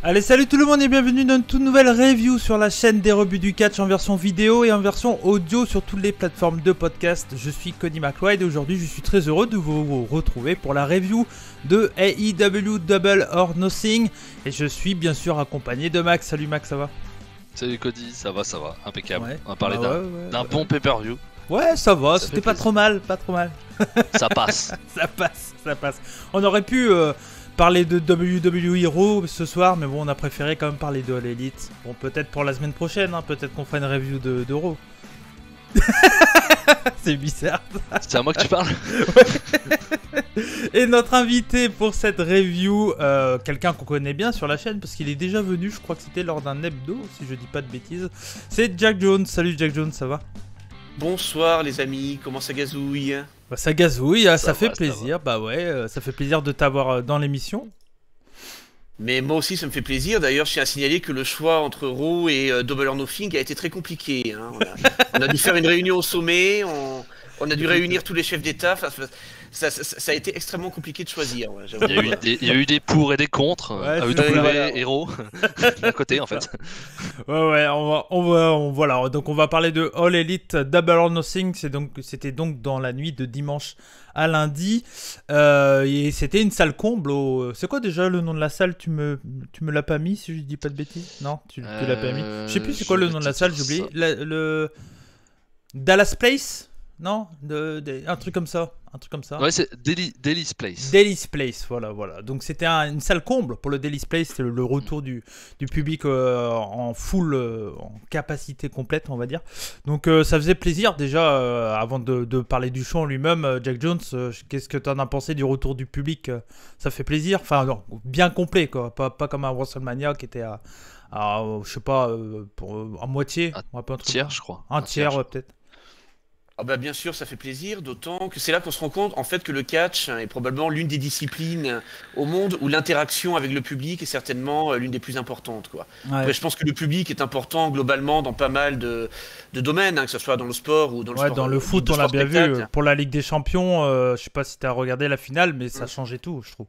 Allez, salut tout le monde et bienvenue dans une toute nouvelle review sur la chaîne des rebuts du catch en version vidéo et en version audio sur toutes les plateformes de podcast. Je suis Cody McLeod et aujourd'hui je suis très heureux de vous retrouver pour la review de AEW Double or Nothing. Et je suis bien sûr accompagné de Max. Salut Max, ça va? Salut Cody, ça va, impeccable. Ouais. On va parler d'un bon pay-per-view. Ouais, ça va, c'était pas trop mal, pas trop mal. Ça passe. ça passe. On aurait pu parler de WWE Raw ce soir, mais bon, on a préféré quand même parler de All Elite. Bon, peut-être pour la semaine prochaine, hein, peut-être qu'on fera une review de Raw. C'est bizarre. C'est à moi que tu parles. Ouais. Et notre invité pour cette review, quelqu'un qu'on connaît bien sur la chaîne, parce qu'il est déjà venu, je crois que c'était lors d'un hebdo, si je dis pas de bêtises. C'est Jack Jones. Salut Jack Jones, ça va? Bonsoir les amis, comment ça gazouille? Bah, ça gazouille, ça fait plaisir. Bah ouais, ça fait plaisir de t'avoir dans l'émission. Mais moi aussi ça me fait plaisir, d'ailleurs je tiens à signaler que le choix entre Raw et Double or Nothing a été très compliqué, hein. On a dû faire une réunion au sommet, on a dû réunir tous les chefs d'état, ça a été extrêmement compliqué de choisir. Ouais, il y a eu des pour et des contre, AEW et Raw, d'un côté en fait. Ouais, voilà, donc on va parler de All Elite Double or Nothing, c'était donc dans la nuit de dimanche à lundi, et c'était une salle comble. C'est quoi déjà le nom de la salle? Tu me l'as pas mis si je dis pas de bêtises? Non, tu l'as pas mis. Je sais plus c'est quoi le nom de la salle, j'ai oublié. Le Dallas Place? Non, un truc comme ça. Ouais, c'est Daily's Place. Daily's Place, voilà. Donc c'était une salle comble pour le Daily's Place, c'est le retour du public en full, en capacité complète, on va dire. Donc ça faisait plaisir déjà, avant de parler du show en lui-même, Jack Jones, qu'est-ce que tu en as pensé du retour du public? Ça fait plaisir, enfin non, bien complet quoi, pas comme un WrestleMania qui était à je sais pas, à moitié. Un tiers, je crois. Un tiers, ouais, peut-être. Ah bah bien sûr ça fait plaisir, d'autant que c'est là qu'on se rend compte en fait que le catch est probablement l'une des disciplines au monde où l'interaction avec le public est certainement l'une des plus importantes, quoi. Ouais. Après, je pense que le public est important globalement dans pas mal de domaines, hein, que ce soit dans le sport ou dans le sport. Dans le foot, on l'a bien vu. Pour la Ligue des Champions, je sais pas si tu as regardé la finale, mais ça changeait tout, je trouve.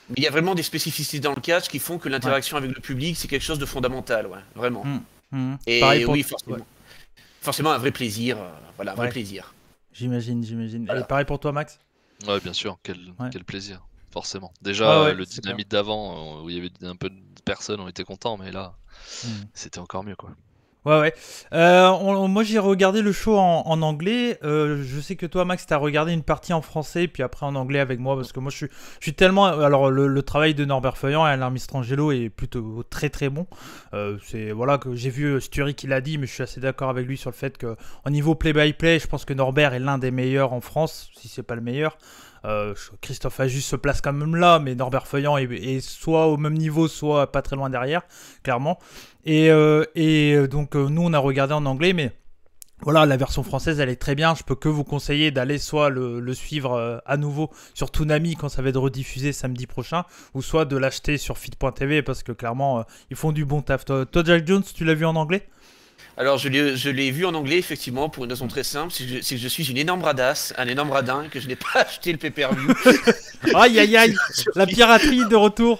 Mais il y a vraiment des spécificités dans le catch qui font que l'interaction avec le public c'est quelque chose de fondamental, ouais, vraiment. Et pareil oui, forcément. Ouais. Forcément un vrai plaisir, un vrai plaisir. J'imagine. Voilà. Et pareil pour toi Max? Ouais, bien sûr, quel plaisir, forcément. Déjà, le dynamite d'avant, où il y avait un peu de personnes, on était contents, mais là, c'était encore mieux, quoi. Ouais. Moi j'ai regardé le show en anglais. Je sais que toi Max t'as regardé une partie en français puis après en anglais avec moi parce que moi je suis tellement. Alors le travail de Norbert Feuillant et Alain Mistrangelo est plutôt très très bon. C'est voilà que j'ai vu Sturi qui l'a dit, mais je suis assez d'accord avec lui sur le fait que au niveau play-by-play, je pense que Norbert est l'un des meilleurs en France, si c'est pas le meilleur. Christophe Ajus se place quand même là, mais Norbert Feuillant est soit au même niveau, soit pas très loin derrière, clairement. Et donc nous on a regardé en anglais, mais voilà, la version française elle est très bien. Je peux que vous conseiller d'aller soit le suivre à nouveau sur Toonami quand ça va être rediffusé samedi prochain, ou soit de l'acheter sur fit.tv parce que clairement ils font du bon taf. Toi Jack Jones, tu l'as vu en anglais? Alors je l'ai vu en anglais effectivement pour une raison très simple, c'est que je suis une énorme radasse, un énorme radin, que je n'ai pas acheté le pay-per-view. Aïe, la piraterie de retour.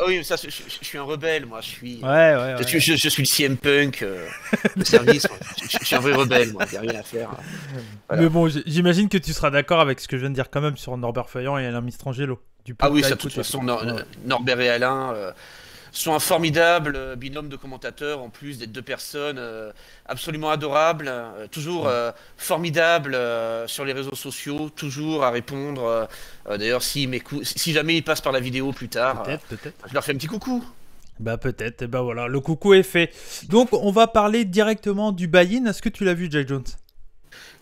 Oui, ça, je suis un rebelle, moi, je suis. Ouais. Je suis le CM Punk, le service. Je suis un vrai rebelle, moi, il n'y a rien à faire. Voilà. Mais bon, j'imagine que tu seras d'accord avec ce que je viens de dire quand même sur Norbert Feuillant et Alain Mistrangelo. Ah oui, ça, de toute façon, Norbert et Alain sont un formidable binôme de commentateurs, en plus d'être deux personnes absolument adorables, toujours formidables sur les réseaux sociaux, toujours à répondre. D'ailleurs, si jamais ils passent par la vidéo plus tard, peut-être. Je leur fais un petit coucou. Bah peut-être, et bah voilà, le coucou est fait. Donc on va parler directement du buy-in. Est-ce que tu l'as vu, Jack Jones?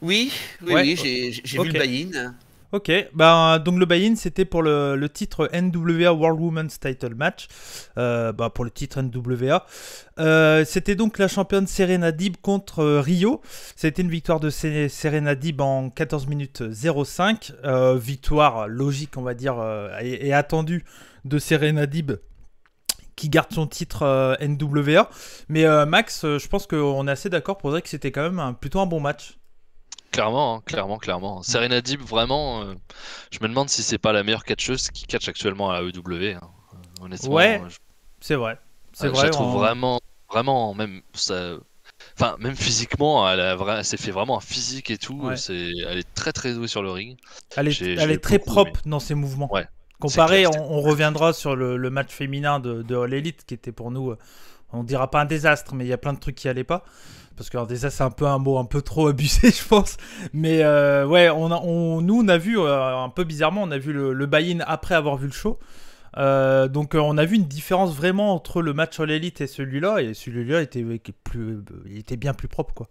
Oui, j'ai vu le buy-in. Ok, donc le buy-in c'était pour le titre NWA World Women's Title Match, pour le titre NWA. C'était donc la championne Serena Deeb contre Rio. C'était une victoire de Serena Deeb en 14 minutes 05. Victoire logique on va dire et attendue de Serena Deeb qui garde son titre NWA. Mais Max, je pense qu'on est assez d'accord pour dire que c'était quand même plutôt un bon match. Clairement. Serena Deeb, vraiment, je me demande si c'est pas la meilleure catcheuse qui catch actuellement à AEW. Honnêtement, ouais. C'est vrai. C'est vrai. Je la trouve vraiment, même ça. Enfin, même physiquement, elle s'est fait vraiment un physique et tout. Elle est très très douée sur le ring. Elle est très propre dans ses mouvements. Ouais. Comparé, on reviendra sur le match féminin de All Elite qui était pour nous, on dira pas un désastre, mais il y a plein de trucs qui allaient pas. Parce qu'un désastre, c'est un peu un mot un peu trop abusé, je pense. Mais ouais, nous, on a vu, un peu bizarrement, on a vu le buy-in après avoir vu le show. Donc on a vu une différence vraiment entre le match All Elite et celui-là. Et celui-là il était bien plus propre, quoi.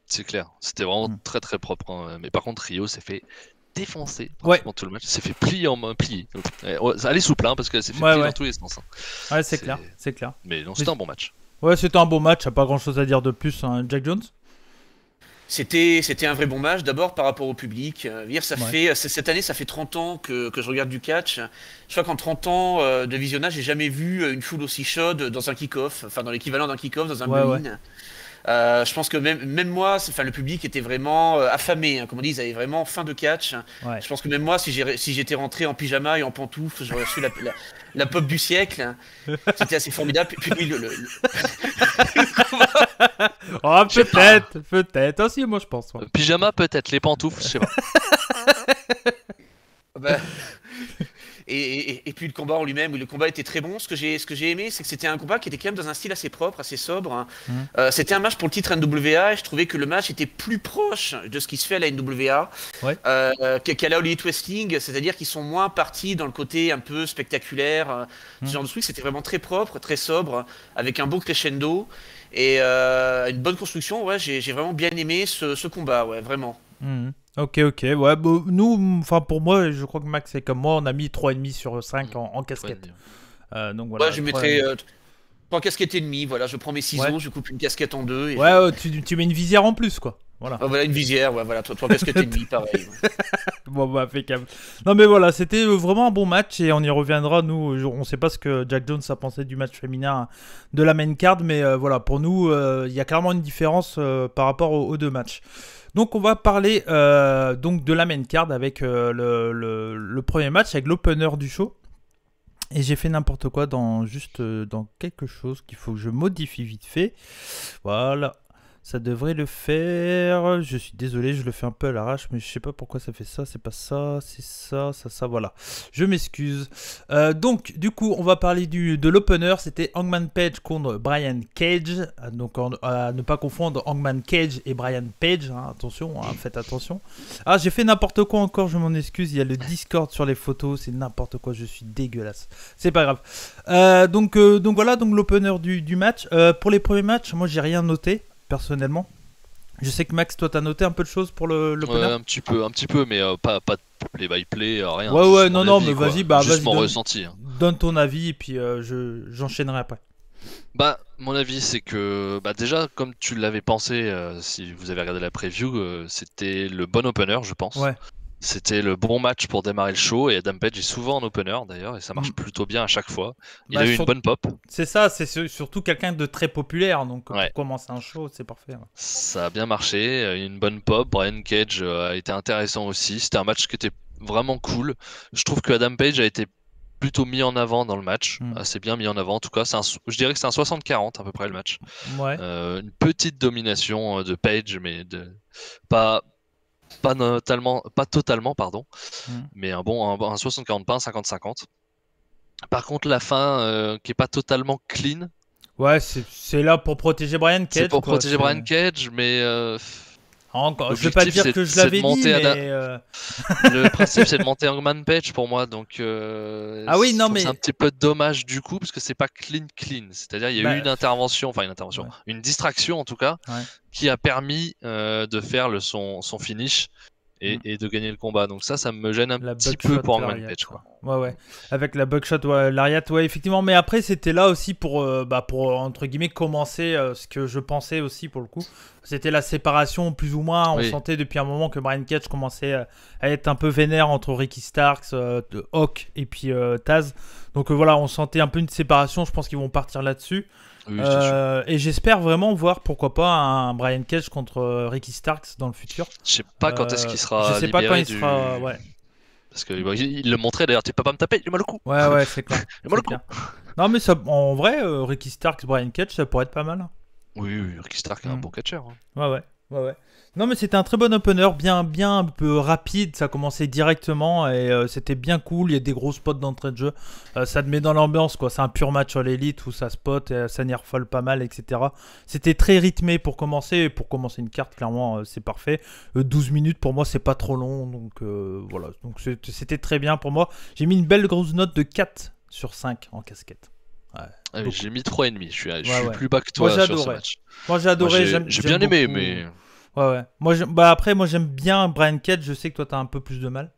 C'est clair, c'était vraiment très très propre. Hein. Mais par contre, Rio s'est fait défoncer tout le match. S'est fait plier en main, plier. Allez souple, hein, parce qu'elle s'est fait plier dans tous les sens. Hein. Ouais, c'est clair, c'est clair. Mais non, c'était un bon match. Ouais, c'était un bon match, pas grand chose à dire de plus, hein. Jack Jones. C'était un vrai bon match, d'abord par rapport au public. Cette année, ça fait 30 ans que je regarde du catch. Je crois qu'en 30 ans de visionnage, j'ai jamais vu une foule aussi chaude dans un kick-off, enfin dans l'équivalent d'un kick-off, dans un buy-in. Je pense que même moi, le public était vraiment affamé, hein, comme on dit, ils avaient vraiment faim de catch. Ouais. Je pense que même moi, si j'étais rentré en pyjama et en pantoufles, j'aurais reçu la pop du siècle. C'était assez formidable. Puis oh, peut-être aussi, moi je pense. Ouais. Pyjama, peut-être, les pantoufles, je sais pas. Et puis le combat en lui-même, le combat était très bon. Ce que j'ai aimé, c'est que c'était un combat qui était quand même dans un style assez propre, assez sobre. C'était un match pour le titre NWA et je trouvais que le match était plus proche de ce qui se fait à la NWA qu'à la All Elite Wrestling, c'est-à-dire qu'ils sont moins partis dans le côté un peu spectaculaire. Ce genre de truc, c'était vraiment très propre, très sobre, avec un beau crescendo et une bonne construction. Ouais, j'ai vraiment bien aimé ce combat, ouais, vraiment. Ok, ouais, bon, nous, enfin pour moi, je crois que Max est comme moi, on a mis 3,5 sur 5 en casquette. Donc voilà. Ouais, je mettrais 3 casquettes et demie, voilà, je prends mes ciseaux, je coupe une casquette en deux. Et tu mets une visière en plus, quoi. Voilà. Voilà, une visière, voilà, 3 casquettes et demie, pareil. Bon, bah, impeccable. Non, mais voilà, c'était vraiment un bon match et on y reviendra. Nous, on sait pas ce que Jack Jones a pensé du match féminin de la main card, mais voilà, pour nous, il y a clairement une différence par rapport aux deux matchs. Donc on va parler donc de la main card avec le premier match, avec l'opener du show. Et j'ai fait n'importe quoi dans quelque chose qu'il faut que je modifie vite fait. Voilà. Ça devrait le faire. Je suis désolé, je le fais un peu à l'arrache, mais je sais pas pourquoi ça fait ça. C'est pas ça, c'est ça, voilà. Je m'excuse. Donc, du coup, on va parler de l'opener. C'était Hangman Page contre Brian Cage. Donc, à ne pas confondre Hangman Cage et Brian Page. Hein, attention, faites attention. Ah, j'ai fait n'importe quoi encore, je m'en excuse. Il y a le Discord sur les photos. C'est n'importe quoi, je suis dégueulasse. C'est pas grave. Donc voilà, donc l'opener du match. Pour les premiers matchs, moi, j'ai rien noté. Personnellement, je sais que Max, toi, t'as noté un peu de choses pour l'opener. Un petit peu, mais pas de play-by-play, rien. Ouais, non, mais vas-y, juste mon ressenti. Donne ton avis et puis j'enchaînerai après. Bah, mon avis, c'est que déjà, comme tu l'avais pensé, si vous avez regardé la preview, c'était le bon opener, je pense. Ouais. C'était le bon match pour démarrer le show et Adam Page est souvent en opener d'ailleurs et ça marche plutôt bien à chaque fois. Il a eu une bonne pop. C'est ça, c'est surtout quelqu'un de très populaire donc pour commencer un show c'est parfait. Ouais. Ça a bien marché, une bonne pop. Brian Cage a été intéressant aussi. C'était un match qui était vraiment cool. Je trouve que Adam Page a été plutôt mis en avant dans le match, assez bien mis en avant en tout cas. Je dirais que c'est un 60-40 à peu près le match. Ouais. Une petite domination de Page mais pas totalement, pardon, mais un 60-40, pas un 50-50. Par contre, la fin qui est pas totalement clean. Ouais, c'est là pour protéger Brian Cage. C'est pour protéger Brian Cage, mais. Encore, je vais pas dire que je l'avais dit, mais. Le principe, c'est de monter Hangman Page pour moi, donc. Ah oui, non, mais. C'est un petit peu dommage du coup, parce que c'est pas clean. C'est-à-dire, il y a eu une distraction en tout cas, qui a permis de faire son finish. Et de gagner le combat, donc ça me gêne un petit peu pour Hangman Page, quoi. Ouais, avec la buckshot, Lariat, effectivement, mais après c'était là aussi pour entre guillemets commencer ce que je pensais aussi pour le coup, c'était la séparation plus ou moins, on sentait depuis un moment que Brian Cage commençait à être un peu vénère entre Ricky Starks, Hawk et puis Taz, donc voilà, on sentait un peu une séparation, je pense qu'ils vont partir là-dessus. Oui, et j'espère vraiment voir pourquoi pas un Brian Cage contre Ricky Starks dans le futur. Je sais pas quand est-ce qu'il sera. Je sais pas quand il sera. Ouais. Parce qu'il le montrait d'ailleurs, tu peux pas me taper, il m'a le coup. Ouais, c'est clair. Il m'a le coup. Non, mais ça, en vrai, Ricky Starks, Brian Ketch, ça pourrait être pas mal. Oui, Ricky Starks est un bon catcher. Ouais. Non, mais c'était un très bon opener, bien un peu rapide. Ça commençait directement et c'était bien cool. Il y a des gros spots d'entrée de jeu. Ça te met dans l'ambiance, quoi. C'est un pur match sur l'élite où ça spot et ça nirfole pas mal, etc. C'était très rythmé pour commencer. Et pour commencer une carte, clairement, c'est parfait. 12 minutes, pour moi, c'est pas trop long. Donc voilà. Donc c'était très bien pour moi. J'ai mis une belle grosse note de 4 sur 5 en casquette. Ouais, j'ai mis 3,5. Je suis plus bas que toi sur ce match. Moi, j'ai adoré. J'ai bien aimé, mais... Ouais. Moi, après, moi j'aime bien Brian Ketch. Je sais que toi t'as un peu plus de mal.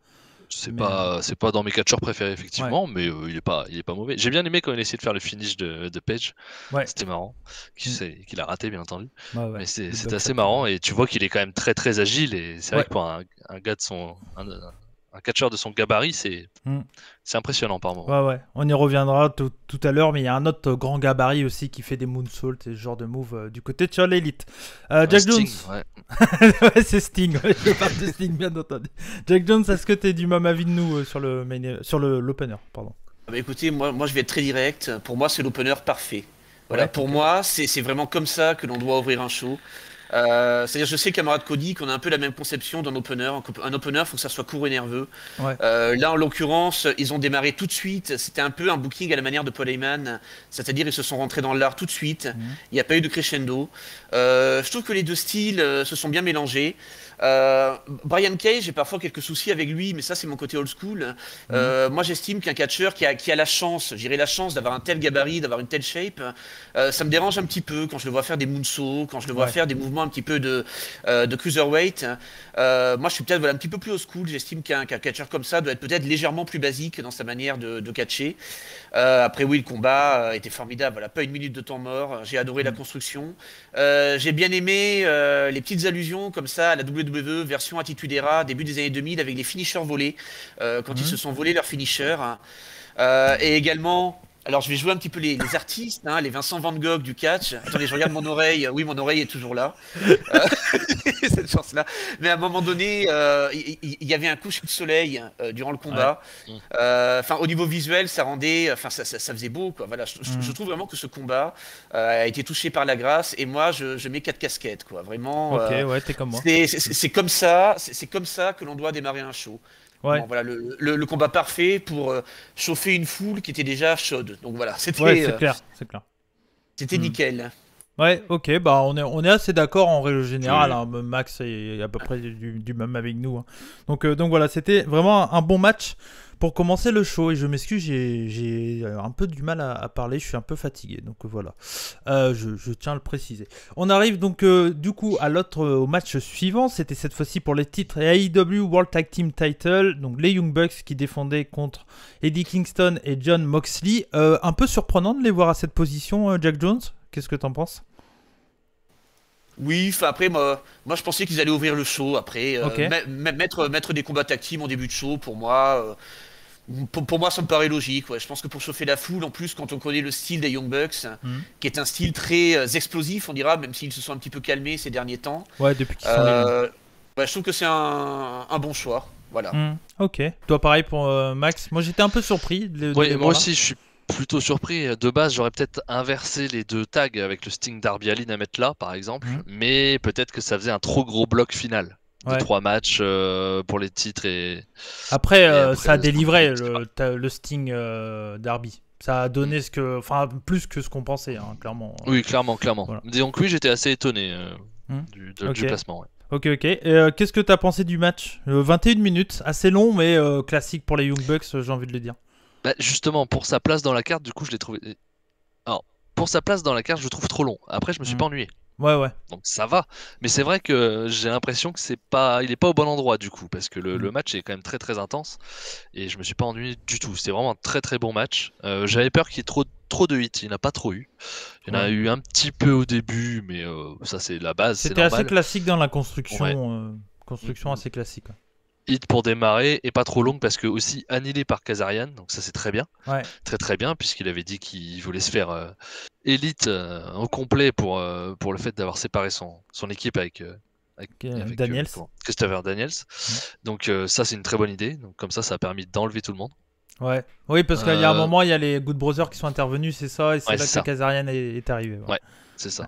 C'est pas dans mes catcheurs préférés effectivement, mais il est pas mauvais. J'ai bien aimé quand il a essayé de faire le finish de Page. C'était marrant. Qu'il a raté bien entendu. Mais c'était assez marrant et tu vois qu'il est quand même très très agile et c'est vrai que pour un gars de un catcheur de son gabarit, c'est impressionnant par moment. Ouais. On y reviendra tout à l'heure, mais il y a un autre grand gabarit aussi qui fait des moonsaults et ce genre de move du côté de sur l'élite. Jack Jones. Ouais, c'est Sting. Je parle de Sting, bien entendu. Jack Jones, est-ce que tu es du même avis de nous sur l'opener, pardon. Écoutez, moi je vais être très direct. Pour moi, c'est l'opener parfait. Voilà, pour moi, c'est vraiment comme ça que l'on doit ouvrir un show. C'est-à-dire, je sais, camarade Cody, qu'on a un peu la même conception d'un opener. Un opener, il faut que ça soit court et nerveux. Là, en l'occurrence, ils ont démarré tout de suite. C'était un peu un booking à la manière de Paul Heyman. C'est-à-dire, ils se sont rentrés dans l'art tout de suite. Il n'y a pas eu de crescendo. Je trouve que les deux styles se sont bien mélangés. Brian Cage, j'ai parfois quelques soucis avec lui, mais ça c'est mon côté old school. Moi j'estime qu'un catcheur qui a la chance, j'irais la chance d'avoir un tel gabarit, d'avoir une telle shape, ça me dérange un petit peu quand je le vois faire des moonsaults, quand je le vois faire des mouvements un petit peu de cruiserweight. Moi je suis peut-être un petit peu plus old school, j'estime qu'un catcheur comme ça doit être peut-être légèrement plus basique dans sa manière de catcher. Après oui, le combat était formidable, voilà, pas une minute de temps mort, j'ai adoré la construction. J'ai bien aimé les petites allusions comme ça à la WWE version Attitude Era, début des années 2000 avec les finishers volés, quand ils se sont volés leurs finishers. Et également, alors je vais jouer un petit peu les artistes, les Vincent Van Gogh du catch. Attendez, je regarde mon oreille, oui mon oreille est toujours là. Cette chance-là. Mais à un moment donné, il y avait un coucher de soleil durant le combat. Au niveau visuel, ça rendait, ça faisait beau, quoi. Voilà, je trouve vraiment que ce combat a été touché par la grâce. Et moi, je mets 4 casquettes, quoi. Vraiment. Ok, t'es comme moi. C'est comme ça que l'on doit démarrer un show. Bon, voilà, le combat parfait pour chauffer une foule qui était déjà chaude. Donc voilà, c'était. C'est clair. C'était nickel. Ouais, ok, bah on est assez d'accord en règle générale. Max est à peu près du même avec nous. Donc voilà, c'était vraiment un bon match pour commencer le show. Et je m'excuse, j'ai un peu du mal à parler, je suis un peu fatigué. Donc voilà, je tiens à le préciser. On arrive donc du coup au match suivant. C'était cette fois-ci pour les titres AEW World Tag Team Title. Donc les Young Bucks qui défendaient contre Eddie Kingston et Jon Moxley. Un peu surprenant de les voir à cette position, Jack Jones. Qu'est-ce que t'en penses? Oui, après, moi je pensais qu'ils allaient ouvrir le show. Après, mettre des combats tag team en début de show, pour moi, ça me paraît logique. Ouais. Je pense que pour chauffer la foule, en plus, quand on connaît le style des Young Bucks, qui est un style très explosif, on dira, même s'ils se sont un petit peu calmés ces derniers temps. Ouais, depuis qu'ils sont là. Je trouve que c'est un bon choix. Voilà. Ok. Toi, pareil pour Max. Moi, j'étais un peu surpris. Moi aussi, je suis plutôt surpris. De base, j'aurais peut-être inversé les deux tags avec le Sting Darby Allin à mettre là, par exemple. Mais peut-être que ça faisait un trop gros bloc final. De 3 matchs pour les titres et... Après, ça a délivré le Sting Darby. Ça a donné plus que ce qu'on pensait, clairement. Oui, clairement. Voilà. Donc oui, j'étais assez étonné du placement. Ok. Qu'est-ce que tu as pensé du match 21 minutes, assez long, mais classique pour les Young Bucks, j'ai envie de le dire. Bah, justement, pour sa place dans la carte, du coup, je l'ai trouvé... Alors, pour sa place dans la carte, je le trouve trop long. Après, je me suis pas ennuyé. Ouais. Donc ça va. Mais c'est vrai que j'ai l'impression que il est pas au bon endroit, du coup, parce que le match est quand même très très intense. Et je me suis pas ennuyé du tout. C'était vraiment un très très bon match. J'avais peur qu'il y ait trop de hits. Il n'y en a pas trop eu. Il y en a eu un petit peu au début, mais ça c'est la base. C'était assez classique dans la construction. Construction assez classique. Hit pour démarrer et pas trop longue parce que aussi annulé par Kazarian, donc ça c'est très bien, très très bien, puisqu'il avait dit qu'il voulait se faire élite au complet pour le fait d'avoir séparé son équipe avec Daniels. Christopher Daniels. Donc ça c'est une très bonne idée, donc comme ça a permis d'enlever tout le monde. Ouais, oui, parce qu'il y a un moment, il y a les Good Brothers qui sont intervenus, c'est ça, et c'est là que la Kazarian est arrivée. Ouais, c'est ça.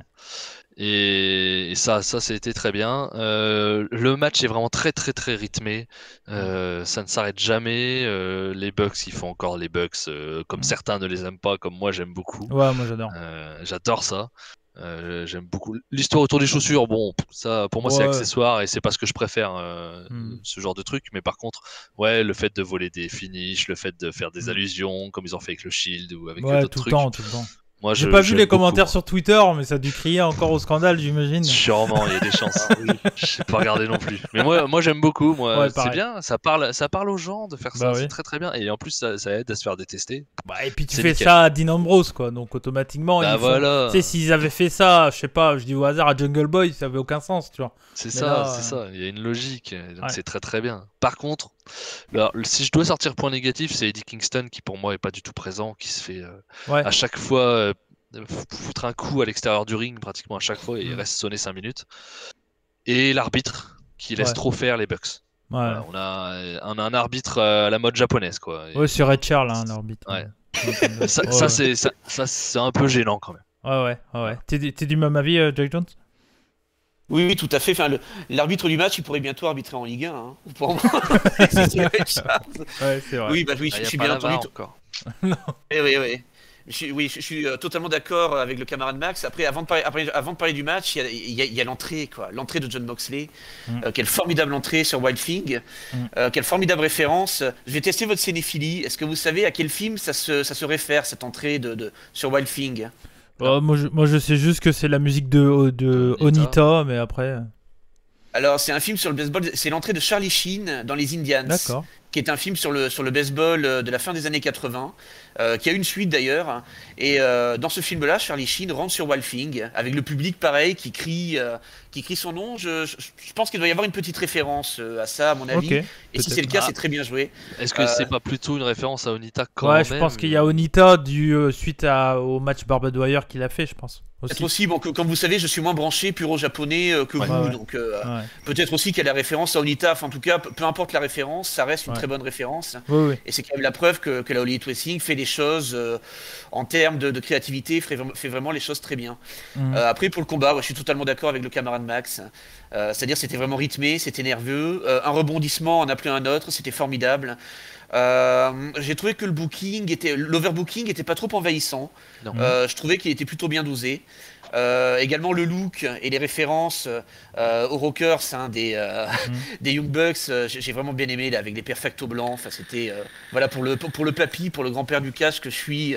Et ça a été très bien. Le match est vraiment très très très rythmé. Ça ne s'arrête jamais. Les Bucks, ils font encore les Bucks, comme certains ne les aiment pas, comme moi j'aime beaucoup. Ouais, moi j'adore. J'adore ça. J'aime beaucoup l'histoire autour des chaussures. Bon, ça pour moi c'est accessoire et c'est pas ce que je préfère, ce genre de truc. Mais par contre, ouais, le fait de voler des finishes, le fait de faire des allusions, comme ils ont fait avec le Shield ou avec d'autres trucs. Tout le temps. Moi, j'ai pas vu les commentaires sur Twitter, mais ça a dû crier encore au scandale, j'imagine. Sûrement, il y a des chances. Je sais pas regarder non plus. Mais moi j'aime beaucoup. C'est bien. Ça parle aux gens de faire ça. C'est très très bien. Et en plus, ça aide à se faire détester. Et puis tu fais ça à Dean Ambrose, quoi. Donc automatiquement, voilà. Tu sais, s'ils avaient fait ça, je sais pas, je dis au hasard à Jungle Boy, ça avait aucun sens, tu vois. C'est ça. Il y a une logique. Donc c'est très très bien. Par contre, alors, si je dois sortir point négatif, c'est Eddie Kingston qui pour moi est pas du tout présent, qui se fait à chaque fois foutre un coup à l'extérieur du ring pratiquement à chaque fois et il reste sonné 5 minutes. Et l'arbitre qui laisse trop faire les Bucks. Voilà, on a un arbitre à la mode japonaise, quoi. Ouais, c'est Red Charles, l'arbitre. Ouais. Ça c'est un peu gênant quand même. Ouais. T'es du même avis, Jack Jones? Oui, tout à fait. Enfin, l'arbitre du match, il pourrait bientôt arbitrer en Ligue 1. Hein, pour moi. C'est vrai. Oui, je suis bien entendu. Encore. Oui. Je suis totalement d'accord avec le camarade Max. Après, avant de parler du match, il y a l'entrée, quoi. L'entrée de Jon Moxley. Quelle formidable entrée sur Wild Thing. Quelle formidable référence. Je vais tester votre cinéphilie. Est-ce que vous savez à quel film ça se réfère, cette entrée sur Wild Thing? Moi, je sais juste que c'est la musique de Onita, mais après... Alors, c'est un film sur le baseball. C'est l'entrée de Charlie Sheen dans Les Indians. D'accord. Qui est un film sur le baseball de la fin des années 80, qui a une suite d'ailleurs. Et dans ce film-là, Charlie Sheen rentre sur Wild Thing, avec le public pareil, qui crie son nom. Je pense qu'il doit y avoir une petite référence à ça, à mon avis. Et si c'est le cas, c'est très bien joué. Est-ce que c'est pas plutôt une référence à Onita quand même? Je pense qu'il y a Onita suite au match Barbed Wire qu'il a fait, je pense. Peut-être aussi, comme vous savez, je suis moins branché puro japonais que vous, donc peut-être aussi qu'il y a la référence à Onita. Enfin, en tout cas, peu importe la référence, ça reste une très bonne référence. Et c'est quand même la preuve que la All Elite Wrestling fait les choses en termes de créativité, fait vraiment les choses très bien. Après, pour le combat, je suis totalement d'accord avec le camarade Max. C'est-à-dire, c'était vraiment rythmé, c'était nerveux. Un rebondissement en appelant un autre, c'était formidable. J'ai trouvé que l'overbooking était pas trop envahissant. Je trouvais qu'il était plutôt bien dosé. Également le look et les références aux Rockers, des Young Bucks, j'ai vraiment bien aimé là, avec les perfectos blancs. Enfin, c'était voilà, pour le papy, pour le grand-père du cash que je suis.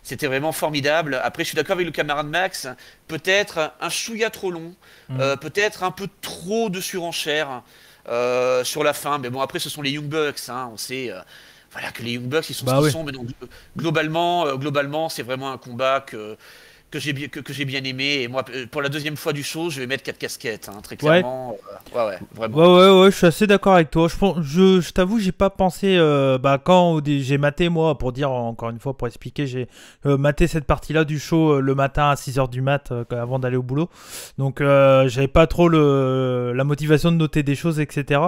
C'était vraiment formidable. Après, je suis d'accord avec le camarade Max. Peut-être un chouïa trop long, peut-être un peu trop de surenchère sur la fin. Mais bon, après, ce sont les Young Bucks. Hein. On sait voilà, que les Young Bucks, ils sont ce qu'ils sont. Mais donc, globalement, c'est vraiment un combat que j'ai bien aimé. Et moi, pour la deuxième fois du show, je vais mettre 4 casquettes, hein, très clairement. Vraiment. Ouais, je suis assez d'accord avec toi. Je t'avoue, j'ai pas pensé. Quand j'ai maté, moi, pour dire, encore une fois, pour expliquer, j'ai maté cette partie-là du show le matin à 6h du mat, avant d'aller au boulot. Donc, j'avais pas trop la motivation de noter des choses, etc.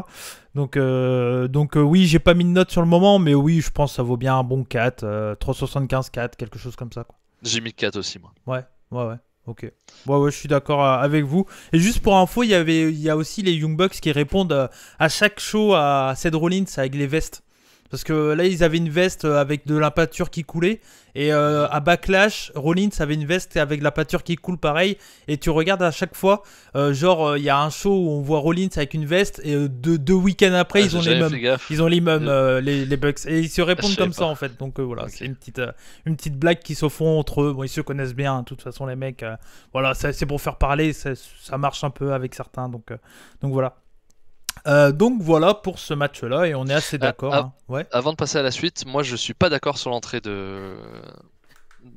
Donc oui, j'ai pas mis de note sur le moment, mais oui, je pense que ça vaut bien un bon 4, 375, 4, quelque chose comme ça, quoi. J'ai mis 4 aussi, moi. Ouais, ok. Ouais, je suis d'accord avec vous. Et juste pour info, il y a aussi les Young Bucks qui répondent à chaque show à Seth Rollins avec les vestes. Parce que là, ils avaient une veste avec de la peinture qui coulait. Et à Backlash, Rollins avait une veste avec de la peinture qui coule pareil. Et tu regardes à chaque fois, il y a un show où on voit Rollins avec une veste. Et deux week-ends après, ils ont les mêmes, les Bucks. Et ils se répondent comme ça, en fait. Donc voilà, c'est une petite blague qui se font entre eux. Bon, ils se connaissent bien, hein, de toute façon, les mecs. Voilà, c'est pour faire parler. Ça marche un peu avec certains. Donc voilà. Donc voilà pour ce match-là et on est assez d'accord. Avant de passer à la suite, moi je suis pas d'accord sur l'entrée de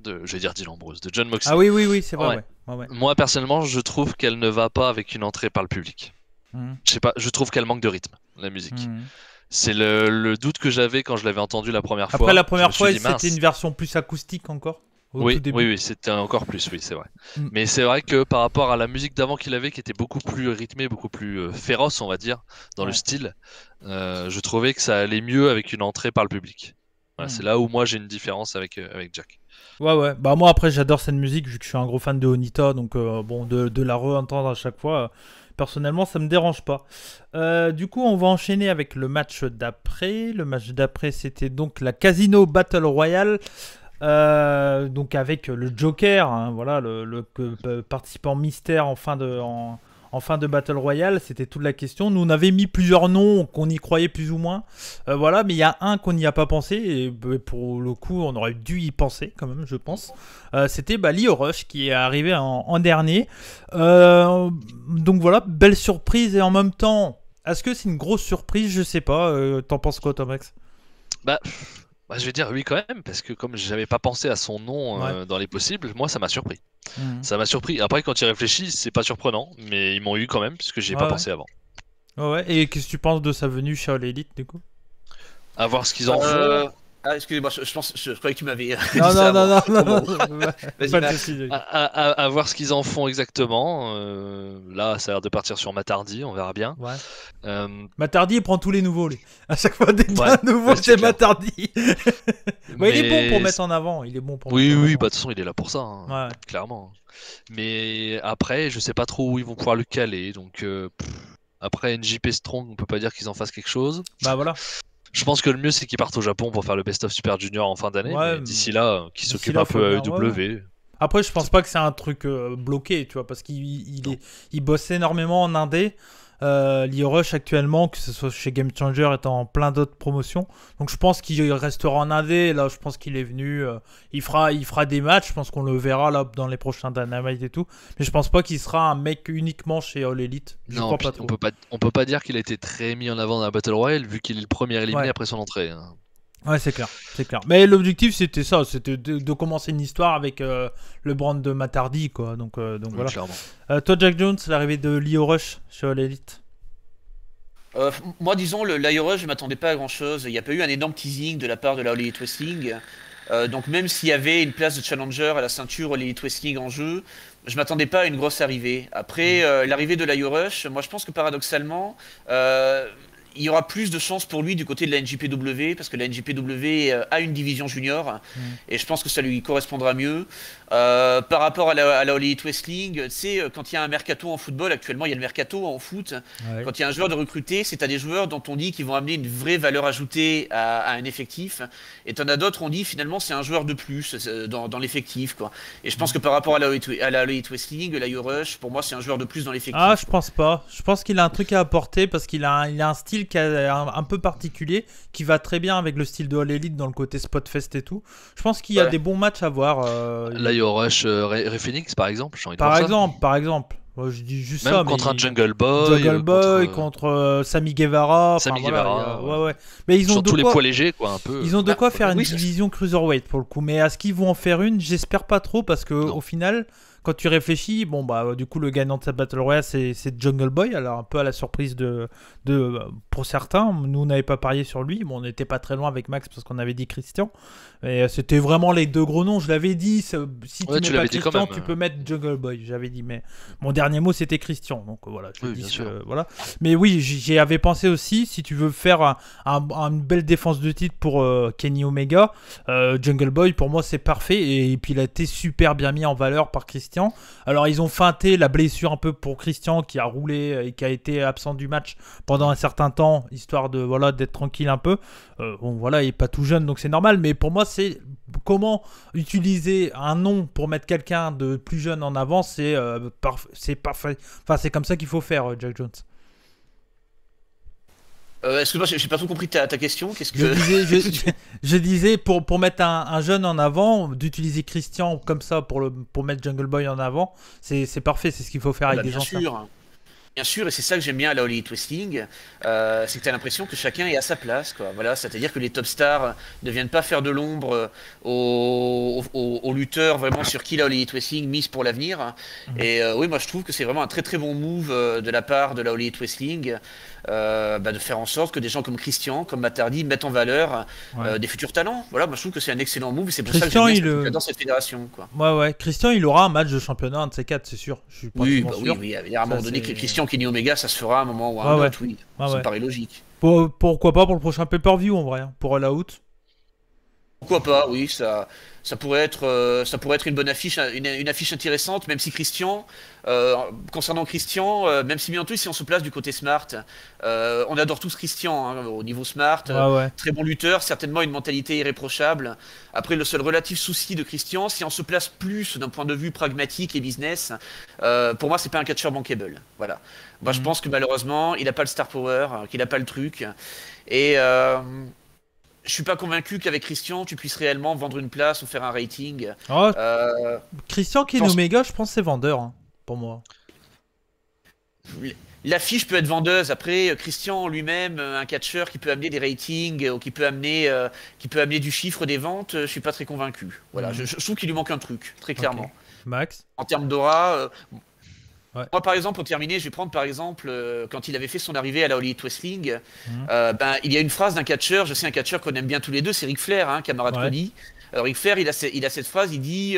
je vais dire Dean Ambrose, de Jon Moxley. Ah oui, c'est vrai. Ouais. Moi personnellement, je trouve qu'elle ne va pas avec une entrée par le public. Je sais pas, je trouve qu'elle manque de rythme, la musique. C'est le doute que j'avais quand je l'avais entendu la première fois. Après la première fois, c'était une version plus acoustique encore. Oui, c'était encore plus, oui, c'est vrai. Mais c'est vrai que par rapport à la musique d'avant qu'il avait, qui était beaucoup plus rythmée, beaucoup plus féroce, on va dire, dans le style, je trouvais que ça allait mieux avec une entrée par le public. Voilà, c'est là où moi j'ai une différence avec Jack. Ouais. Bah moi après j'adore cette musique vu que je suis un gros fan de Onita, donc bon de la re-entendre à chaque fois, personnellement ça me dérange pas. Du coup on va enchaîner avec le match d'après. Le match d'après c'était donc la Casino Battle Royale. Donc avec le Joker, hein, voilà, le participant mystère en fin de Battle Royale, c'était toute la question. Nous on avait mis plusieurs noms qu'on y croyait plus ou moins, voilà, mais il y a un qu'on n'y a pas pensé et pour le coup on aurait dû y penser quand même, je pense. C'était Lio Rush qui est arrivé en dernier. Donc voilà, belle surprise et en même temps, est-ce que c'est une grosse surprise? Je sais pas. T'en penses quoi, toi, Max? Je vais dire oui quand même, parce que comme j'avais pas pensé à son nom dans les possibles, moi ça m'a surpris. Ça m'a surpris. Après, quand il réfléchit, c'est pas surprenant, mais ils m'ont eu quand même, puisque j'y ai pas pensé avant. Ouais. Et qu'est-ce que tu penses de sa venue chez All Elite, du coup? À voir ce qu'ils en font. Ah, excusez-moi, je croyais que tu m'avais. Non. Vas-y, à voir ce qu'ils en font exactement. Là, ça a l'air de partir sur Matardi, on verra bien. Ouais. Matardi, il prend tous les nouveaux. À chaque fois, dès qu'il y a un nouveau, c'est Matardi. Mais il est bon pour mettre en avant. Il est bon pour oui, bah de toute façon, il est là pour ça, hein, clairement. Mais après, je sais pas trop où ils vont pouvoir le caler. Donc, après NJP Strong, on peut pas dire qu'ils en fassent quelque chose. Bah voilà. Je pense que le mieux c'est qu'ils partent au Japon pour faire le Best of Super Junior en fin d'année. Mais d'ici là, qu'ils s'occupent un peu à EW. Après, je pense pas que c'est un truc bloqué, tu vois, parce qu'il bosse énormément en indé. Lio Rush actuellement, que ce soit chez Game Changer, est en plein d'autres promotions. Donc je pense qu'il restera en indé. Là, je pense qu'il est venu. Il fera des matchs. Je pense qu'on le verra là dans les prochains Dynamite et tout. Mais je pense pas qu'il sera un mec uniquement chez All Elite. Non, on peut pas dire qu'il a été très mis en avant dans la Battle Royale vu qu'il est le premier éliminé après son entrée. Hein. Ouais, c'est clair. Mais l'objectif, c'était ça, c'était de commencer une histoire avec le brand de Matardi, quoi. Donc voilà. Toi, Jack Jones, l'arrivée de Lio Rush chez All Elite. Moi, disons, le Lio Rush, je m'attendais pas à grand chose. Il n'y a pas eu un énorme teasing de la part de la All Elite Wrestling. Donc même s'il y avait une place de challenger à la ceinture All Elite Wrestling en jeu, je m'attendais pas à une grosse arrivée. Après l'arrivée de Lio Rush, moi je pense que paradoxalement, il y aura plus de chances pour lui du côté de la NJPW, parce que la NJPW a une division junior, et je pense que ça lui correspondra mieux. Par rapport à la All Elite Wrestling, tu sais, quand il y a un mercato en football, actuellement il y a le mercato en foot, quand il y a un joueur de recruter, c'est à des joueurs dont on dit qu'ils vont amener une vraie valeur ajoutée à un effectif, et t'en as d'autres, on dit finalement c'est un joueur de plus dans l'effectif, quoi. Et je pense que par rapport à la All Elite Wrestling, la Lio Rush, pour moi c'est un joueur de plus dans l'effectif. Ah, je pense pas. Je pense qu'il a un truc à apporter, parce qu'il a un style qui est un peu particulier, qui va très bien avec le style de All Elite dans le côté Spotfest et tout. Je pense qu'il y a des bons matchs à voir. Lio Rush, Ray Phoenix par exemple. Par exemple. Je dis juste même ça. Contre un Jungle Boy. Contre Sami Guevara. Ouais. Mais ils ont sur tous les poids légers, quoi, un peu. Ils ont de quoi faire une division cruiserweight pour le coup. Mais est-ce qu'ils vont en faire une? J'espère pas trop, parce que au final, quand tu réfléchis, du coup le gagnant de cette Battle Royale c'est Jungle Boy, alors un peu à la surprise de pour certains. Nous on n'avait pas parié sur lui, on n'était pas très loin avec Max parce qu'on avait dit Christian, et c'était vraiment les deux gros noms. Je l'avais dit, si tu mets pas Christian tu peux mettre Jungle Boy, j'avais dit, mais mon dernier mot c'était Christian, donc voilà, voilà. Mais oui, j'y avais pensé aussi. Si tu veux faire une belle défense de titre pour Kenny Omega, Jungle Boy pour moi c'est parfait, et puis il a été super bien mis en valeur par Christian. Alors ils ont feinté la blessure un peu pour Christian, qui a roulé et qui a été absent du match pendant un certain temps, histoire de d'être tranquille un peu. Il est pas tout jeune, donc c'est normal, mais pour moi c'est comment utiliser un nom pour mettre quelqu'un de plus jeune en avant, c'est parfait. Enfin, c'est comme ça qu'il faut faire, Jack Jones. Excuse-moi, j'ai pas trop compris ta question. Qu'est-ce que je disais pour mettre un jeune en avant, d'utiliser Christian comme ça pour mettre Jungle Boy en avant, c'est parfait, c'est ce qu'il faut faire avec des gens. Bien sûr, et c'est ça que j'aime bien à la All Elite Wrestling, c'est que tu as l'impression que chacun est à sa place, quoi. Voilà, c'est-à-dire que les top stars ne viennent pas faire de l'ombre aux lutteurs vraiment sur qui la All Elite Wrestling mise pour l'avenir. Et oui, moi je trouve que c'est vraiment un très très bon move de la part de la All Elite Wrestling, de faire en sorte que des gens comme Christian, comme Matardi mettent en valeur des futurs talents. Voilà, moi je trouve que c'est un excellent move, et c'est pour ça que j'aime dans cette fédération, quoi. Ouais, Christian il aura un match de championnat, un de ces quatre, c'est sûr. Je suis pas sûr. Oui, à un moment donné que Christian Kenny Omega, ça se fera à un moment ou à un autre, ça me paraît logique. Pourquoi pas pour le prochain pay-per-view en vrai, pour All Out. Pourquoi pas, oui, ça pourrait être une bonne affiche, une affiche intéressante, même si Christian, concernant Christian, même si bien entendu, si on se place du côté smart, on adore tous Christian hein, au niveau smart, très bon lutteur, certainement une mentalité irréprochable. Après, le seul relatif souci de Christian, si on se place plus d'un point de vue pragmatique et business, pour moi, c'est pas un catcheur bankable. Voilà. Moi, je pense que malheureusement, il n'a pas le star power, qu'il n'a pas le truc, et je suis pas convaincu qu'avec Christian, tu puisses réellement vendre une place ou faire un rating. Christian Kenny Omega, je pense que c'est vendeur, hein, pour moi. L'affiche peut être vendeuse. Après, Christian lui-même, un catcheur qui peut amener des ratings ou qui peut amener du chiffre des ventes, je suis pas très convaincu. Voilà, je trouve qu'il lui manque un truc, très clairement. Okay. Max. En termes d'aura. Moi, par exemple, pour terminer, je vais prendre par exemple quand il avait fait son arrivée à la All Elite Wrestling, il y a une phrase d'un catcheur, je sais un catcheur qu'on aime bien tous les deux, c'est Ric Flair, hein, camarade Cody. Ric Flair, il a cette phrase, il dit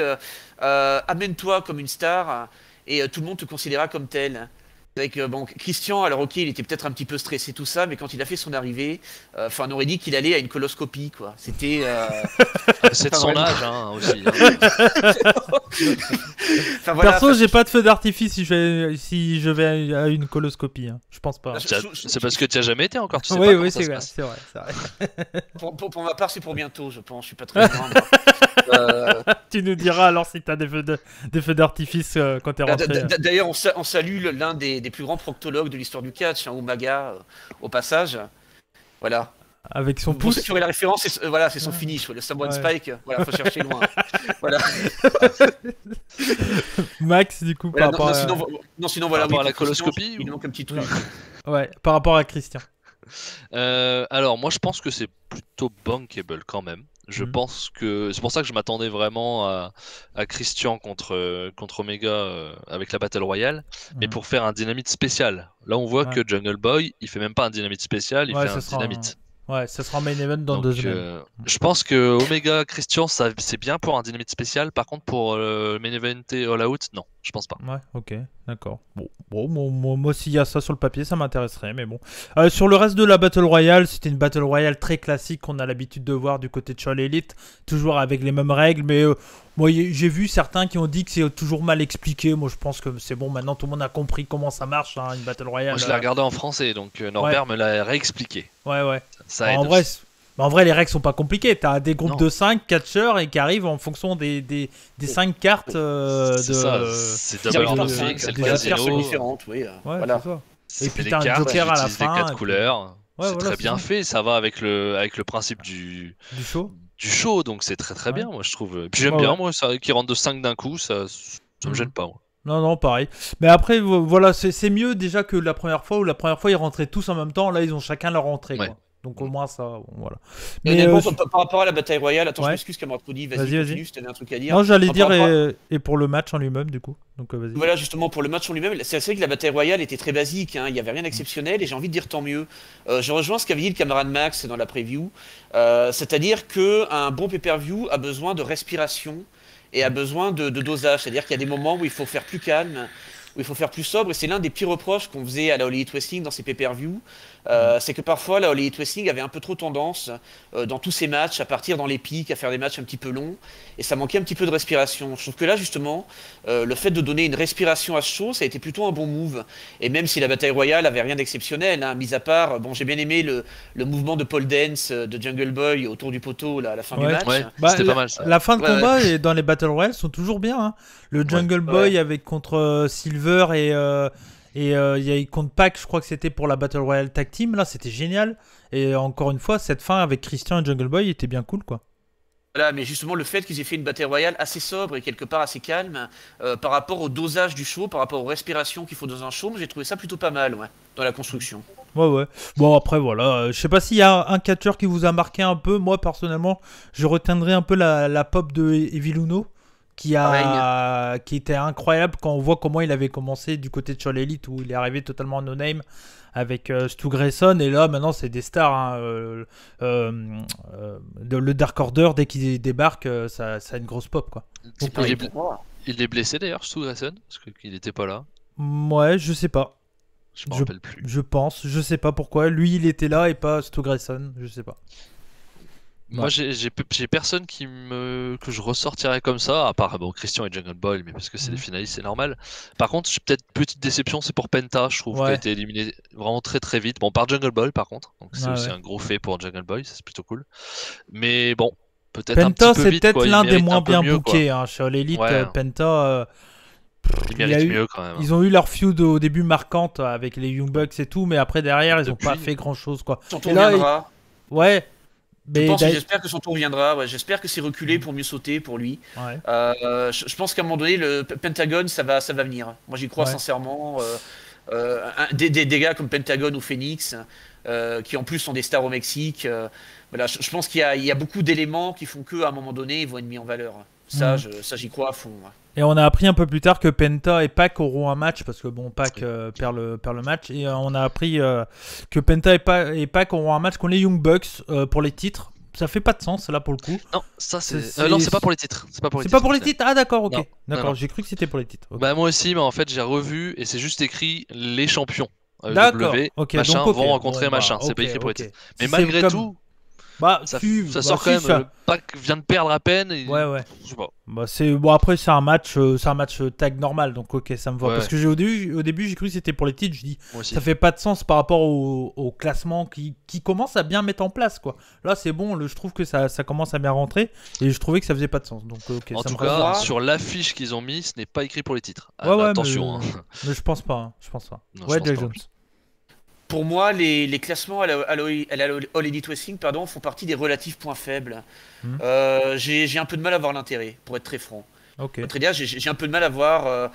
amène-toi comme une star et tout le monde te considérera comme tel. Avec Christian, alors ok, il était peut-être un petit peu stressé tout ça, mais quand il a fait son arrivée, on aurait dit qu'il allait à une coloscopie, quoi. C'était. C'est de son âge, hein, aussi. Perso, j'ai pas de feu d'artifice si je vais à une coloscopie. Hein. Je pense pas. C'est parce que tu as jamais été encore. Tu sais oui, c'est vrai. Pour ma part, c'est pour bientôt, je pense. Je suis pas très loin. Tu nous diras alors si t'as des feux d'artifice quand t'es rentré. D'ailleurs, on salue l'un des plus grands proctologues de l'histoire du catch, hein, Umaga, au passage. Voilà. Avec son pouce. Pour ceux qui auraient la référence, c'est son finish, le Samoan Spike. Voilà, faut chercher loin. Voilà. Max, du coup, par rapport à... sinon, voilà. Par rapport à la coloscopie. Il manque un petit truc. Ouais, par rapport à Christian. Alors, moi, je pense que c'est plutôt bankable quand même. Je pense que c'est pour ça que je m'attendais vraiment à Christian contre Omega avec la Battle Royale, mais pour faire un dynamite spécial. Là, on voit que Jungle Boy, il fait même pas un dynamite spécial, il fait un dynamite. Ouais, ça sera un main event dans 2 semaines. Je pense que Omega Christian, c'est bien pour un dynamite spécial. Par contre, pour le main event et All Out, non, je pense pas. Ouais, ok, d'accord. Bon, moi, s'il y a ça sur le papier, ça m'intéresserait, mais bon. Sur le reste de la Battle Royale, c'était une Battle Royale très classique qu'on a l'habitude de voir du côté de All Elite, toujours avec les mêmes règles, mais moi, j'ai vu certains qui ont dit que c'est toujours mal expliqué. Moi, je pense que c'est bon, maintenant tout le monde a compris comment ça marche, hein, une Battle Royale. Moi, je l'ai regardé en français, donc Norbert me l'a réexpliqué. Ouais. Ça aide en vrai, les règles sont pas compliquées. T'as des groupes de 5 catcheurs et qui arrivent en fonction des 5 cartes c'est ça, c'est double or nothing, c'est le casino. Différentes, oui. Voilà. Et puis t'as un joker à la fin. 4 couleurs. C'est très bien fait, ça va avec le principe du show, donc c'est très bien, moi je trouve. Puis j'aime bien, moi, ça, qui rentre de 5 d'un coup, ça me gêne pas, moi. Non, pareil. Mais après, voilà, c'est mieux déjà que la première fois, où la première fois ils rentraient tous en même temps. Là, ils ont chacun leur entrée, quoi. Donc au moins ça, voilà. Mais par rapport à la bataille royale, attends, je m'excuse Camarade Cody, vas-y, continue, si t'avais un truc à dire. Non, j'allais dire, et pour le match en lui-même, du coup. Donc vas-y. Voilà, justement, pour le match en lui-même, c'est vrai que la bataille royale était très basique, hein, il n'y avait rien d'exceptionnel, et j'ai envie de dire tant mieux. Je rejoins ce qu'avait dit le camarade Max dans la preview, c'est-à-dire qu'un bon pay-per-view a besoin de respiration et a besoin de dosage, c'est-à-dire qu'il y a des moments où il faut faire plus calme, où il faut faire plus sobre, et c'est l'un des pires reproches qu'on faisait à la All Elite Wrestling dans ses pay-per-view. C'est que parfois la All Elite Wrestling avait un peu trop tendance dans tous ses matchs à partir dans les pics, à faire des matchs un petit peu longs, et ça manquait un petit peu de respiration. Je trouve que là justement le fait de donner une respiration à ce show, ça a été plutôt un bon move, et même si la bataille royale avait rien d'exceptionnel, hein, mis à part, j'ai bien aimé le mouvement de pole dance de Jungle Boy autour du poteau là, à la fin du match. C'était pas mal ça. La fin de combat et dans les Battle Royale sont toujours bien, hein. Le Jungle Boy avec contre Silver et il y a contre Pac, je crois que c'était pour la Battle Royale Tag Team, là c'était génial. Et encore une fois, cette fin avec Christian et Jungle Boy était bien cool, quoi. Voilà, mais justement le fait qu'ils aient fait une bataille royale assez sobre et quelque part assez calme par rapport au dosage du show, par rapport aux respirations qu'il faut dans un show, j'ai trouvé ça plutôt pas mal, dans la construction. Ouais. Bon, après, voilà. Je sais pas s'il y a un catcheur qui vous a marqué un peu. Moi, personnellement, je retiendrai un peu la pop de Evil Uno. Qui était incroyable quand on voit comment il avait commencé du côté de All Elite, où il est arrivé totalement no-name avec Stu Grayson, et là maintenant c'est des stars, hein. Le Dark Order, dès qu'il débarque, ça a une grosse pop, quoi. Donc, il est blessé d'ailleurs, Stu Grayson, parce qu'il était pas là. Ouais, je sais pas. Je me rappelle plus. Je pense, je sais pas pourquoi. Lui il était là et pas Stu Grayson, je sais pas. Moi, j'ai personne que je ressortirais comme ça, à part Christian et Jungle Boy, mais parce que c'est les finalistes, c'est normal. Par contre, peut-être petite déception, c'est pour Penta, je trouve, qui a été éliminé vraiment très très vite. Bon, par Jungle Boy, par contre, donc c'est aussi un gros fait pour Jungle Boy, c'est plutôt cool. Mais bon, peut-être un petit peu Penta, c'est peut-être l'un des moins bien bookés hein, sur l'élite. Penta. Ils méritent mieux quand même. Ils ont eu leur feud au début marquante avec les Young Bucks et tout, mais après derrière, ils n'ont pas fait grand chose quoi. Son tour viendra. Ouais. J'espère que son tour viendra. Ouais. J'espère que c'est reculé pour mieux sauter pour lui. Ouais. Je pense qu'à un moment donné, le Pentagon, ça va venir. Moi, j'y crois sincèrement. Des gars comme Pentagon ou Phoenix, qui en plus sont des stars au Mexique. Voilà, je pense qu'il y a beaucoup d'éléments qui font qu'à un moment donné, ils vont être mis en valeur. Ça, j'y crois à fond. Ouais. Et on a appris un peu plus tard que Penta et Pac auront un match, parce que bon, Pac perd le match. Et on a appris que Penta et Pac auront un match contre les Young Bucks pour les titres. Ça fait pas de sens là pour le coup. Non, ça c'est. Non, c'est pas pour les titres. C'est pas pour les titres. Ah d'accord, ok. D'accord, j'ai cru que c'était pour les titres. Okay. Bah moi aussi, mais en fait j'ai revu et c'est juste écrit les champions. D'accord. Machin vont rencontrer machin. C'est pas écrit pour les titres. Mais malgré tout. Ça sort quand même. Pac vient de perdre à peine. Et... Ouais. Je sais pas. Après c'est un match tag normal, donc ok, ça me va. Parce que au début j'ai cru que c'était pour les titres. Je dis ça fait pas de sens par rapport au classement qui commence à bien mettre en place quoi. Là c'est bon, je trouve que ça commence à bien rentrer et je trouvais que ça faisait pas de sens. Donc ok. En tout cas, sur l'affiche qu'ils ont mis, ce n'est pas écrit pour les titres. Attention. Mais je pense pas. Non, ouais, Jack Jones. Pour moi, les classements à la All Elite Wrestling font partie des relatifs points faibles. J'ai un peu de mal à voir l'intérêt, pour être très franc. Très bien, j'ai un peu de mal à voir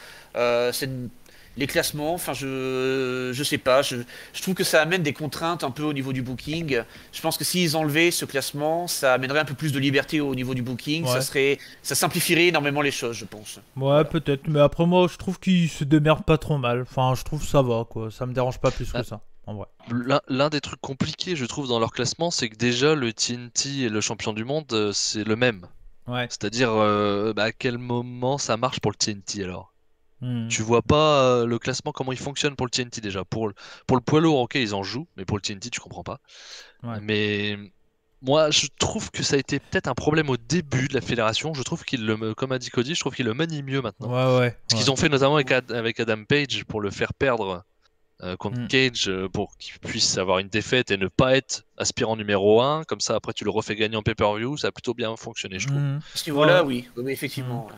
les classements. Enfin, je sais pas. Je trouve que ça amène des contraintes un peu au niveau du booking. Je pense que s'ils enlevaient ce classement, ça amènerait un peu plus de liberté au niveau du booking. Ça simplifierait énormément les choses, je pense. Ouais, peut-être. Mais après, moi, je trouve qu'ils se démerdent pas trop mal. Enfin, je trouve que ça va, quoi. Ça me dérange pas plus que ça. L'un des trucs compliqués, je trouve, dans leur classement, c'est que déjà le TNT et le champion du monde, c'est le même. C'est-à-dire, à quel moment ça marche pour le TNT alors? Tu vois pas le classement, comment il fonctionne pour le TNT déjà. Pour le poids lourd, ok, ils en jouent, mais pour le TNT, tu comprends pas. Mais moi, je trouve que ça a été peut-être un problème au début de la fédération. Je trouve comme a dit Cody, je trouve qu'il le manie mieux maintenant. Ce qu'ils ont fait notamment avec Adam Page pour le faire perdre contre Cage pour qu'il puisse avoir une défaite et ne pas être aspirant numéro 1, comme ça après tu le refais gagner en pay-per-view, ça a plutôt bien fonctionné, je trouve. À ce niveau-là, oui, effectivement.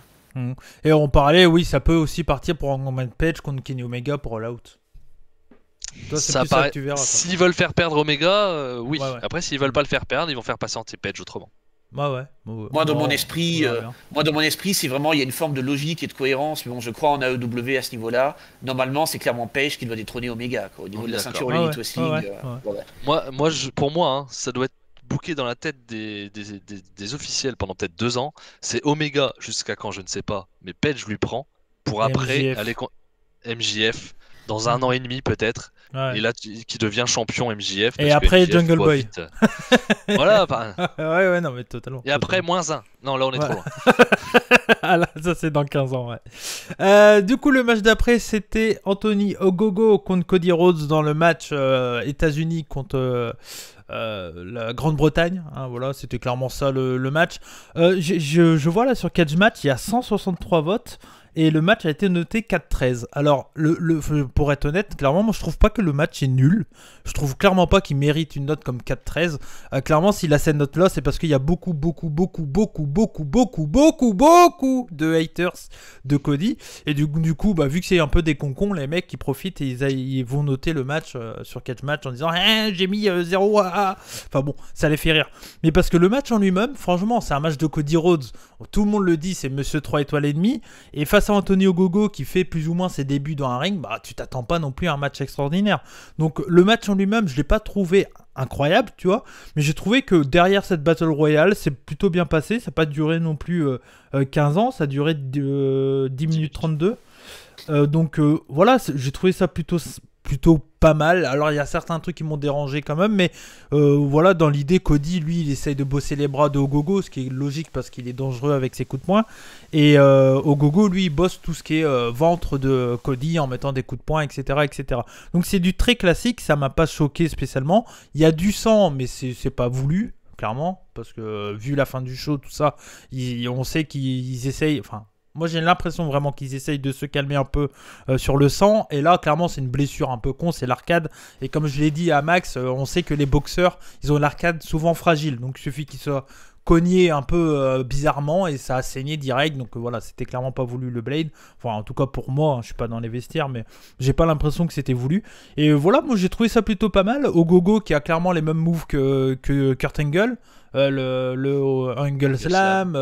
Et on parlait, oui, ça peut aussi partir pour Hangman Page contre Kenny Omega pour All Out. Ça paraît... S'ils veulent faire perdre Omega, oui. Après, s'ils veulent pas le faire perdre, ils vont faire patienter Page autrement. Moi, dans mon esprit, c'est vraiment, il y a une forme de logique et de cohérence. Mais bon, je crois en AEW à ce niveau-là. Normalement, c'est clairement Page qui doit détrôner Omega, quoi, au niveau de la ceinture Elite Wrestling. Pour moi, ça doit être booké dans la tête des officiels pendant peut-être 2 ans. C'est Omega jusqu'à quand, je ne sais pas. Mais Page lui prend pour après aller MJF dans 1 an et demi peut-être. Et là, qui devient champion MJF. Et après MJF, Jungle Boy. Voilà. Ouais, non, mais totalement. Et après, -1. Non, là, on est trop loin. Ah là, ça, c'est dans 15 ans, ouais. Du coup, le match d'après, c'était Anthony Ogogo contre Cody Rhodes dans le match États-Unis contre la Grande-Bretagne. Voilà, c'était clairement ça le match. Je vois là sur Catch Match, il y a 163 votes. Et le match a été noté 4-13. Alors, pour être honnête, clairement, moi je trouve pas que le match est nul. Je trouve clairement pas qu'il mérite une note comme 4-13. Clairement, s'il a cette note-là, c'est parce qu'il y a beaucoup de haters de Cody. Et du coup, vu que c'est un peu des concons, les mecs qui profitent et ils vont noter le match sur Catch Match en disant j'ai mis 0 à... Enfin bon, ça les fait rire. Mais parce que le match en lui-même, franchement, c'est un match de Cody Rhodes. Tout le monde le dit, c'est Monsieur 3 étoiles et demi. Et face à Anthony Ogogo qui fait plus ou moins ses débuts dans un ring, tu t'attends pas non plus à un match extraordinaire. Donc le match en lui-même, je l'ai pas trouvé incroyable, tu vois, mais j'ai trouvé que derrière cette Battle Royale, c'est plutôt bien passé. Ça n'a pas duré non plus 15 ans, ça a duré 10 minutes 32. Donc voilà, j'ai trouvé ça plutôt pas mal. Alors il y a certains trucs qui m'ont dérangé quand même, mais voilà, dans l'idée, Cody lui il essaye de bosser les bras de Ogogo, ce qui est logique parce qu'il est dangereux avec ses coups de poing, et Ogogo lui il bosse tout ce qui est ventre de Cody en mettant des coups de poing, etc. Donc c'est du très classique, ça m'a pas choqué spécialement. Il y a du sang mais c'est pas voulu. clairement, parce que vu la fin du show, tout ça, on sait qu'ils essayent, enfin, moi j'ai l'impression vraiment qu'ils essayent de se calmer un peu sur le sang, et là clairement c'est une blessure un peu con, c'est l'arcade, et comme je l'ai dit à Max, on sait que les boxeurs, ils ont l'arcade souvent fragile, donc il suffit qu'ils soient cognés un peu bizarrement, et ça a saigné direct, donc voilà, c'était clairement pas voulu le Blade, enfin en tout cas pour moi, je suis pas dans les vestiaires, mais j'ai pas l'impression que c'était voulu, et voilà, moi j'ai trouvé ça plutôt pas mal. Ogogo qui a clairement les mêmes moves que Kurt Angle, le Angle Slam,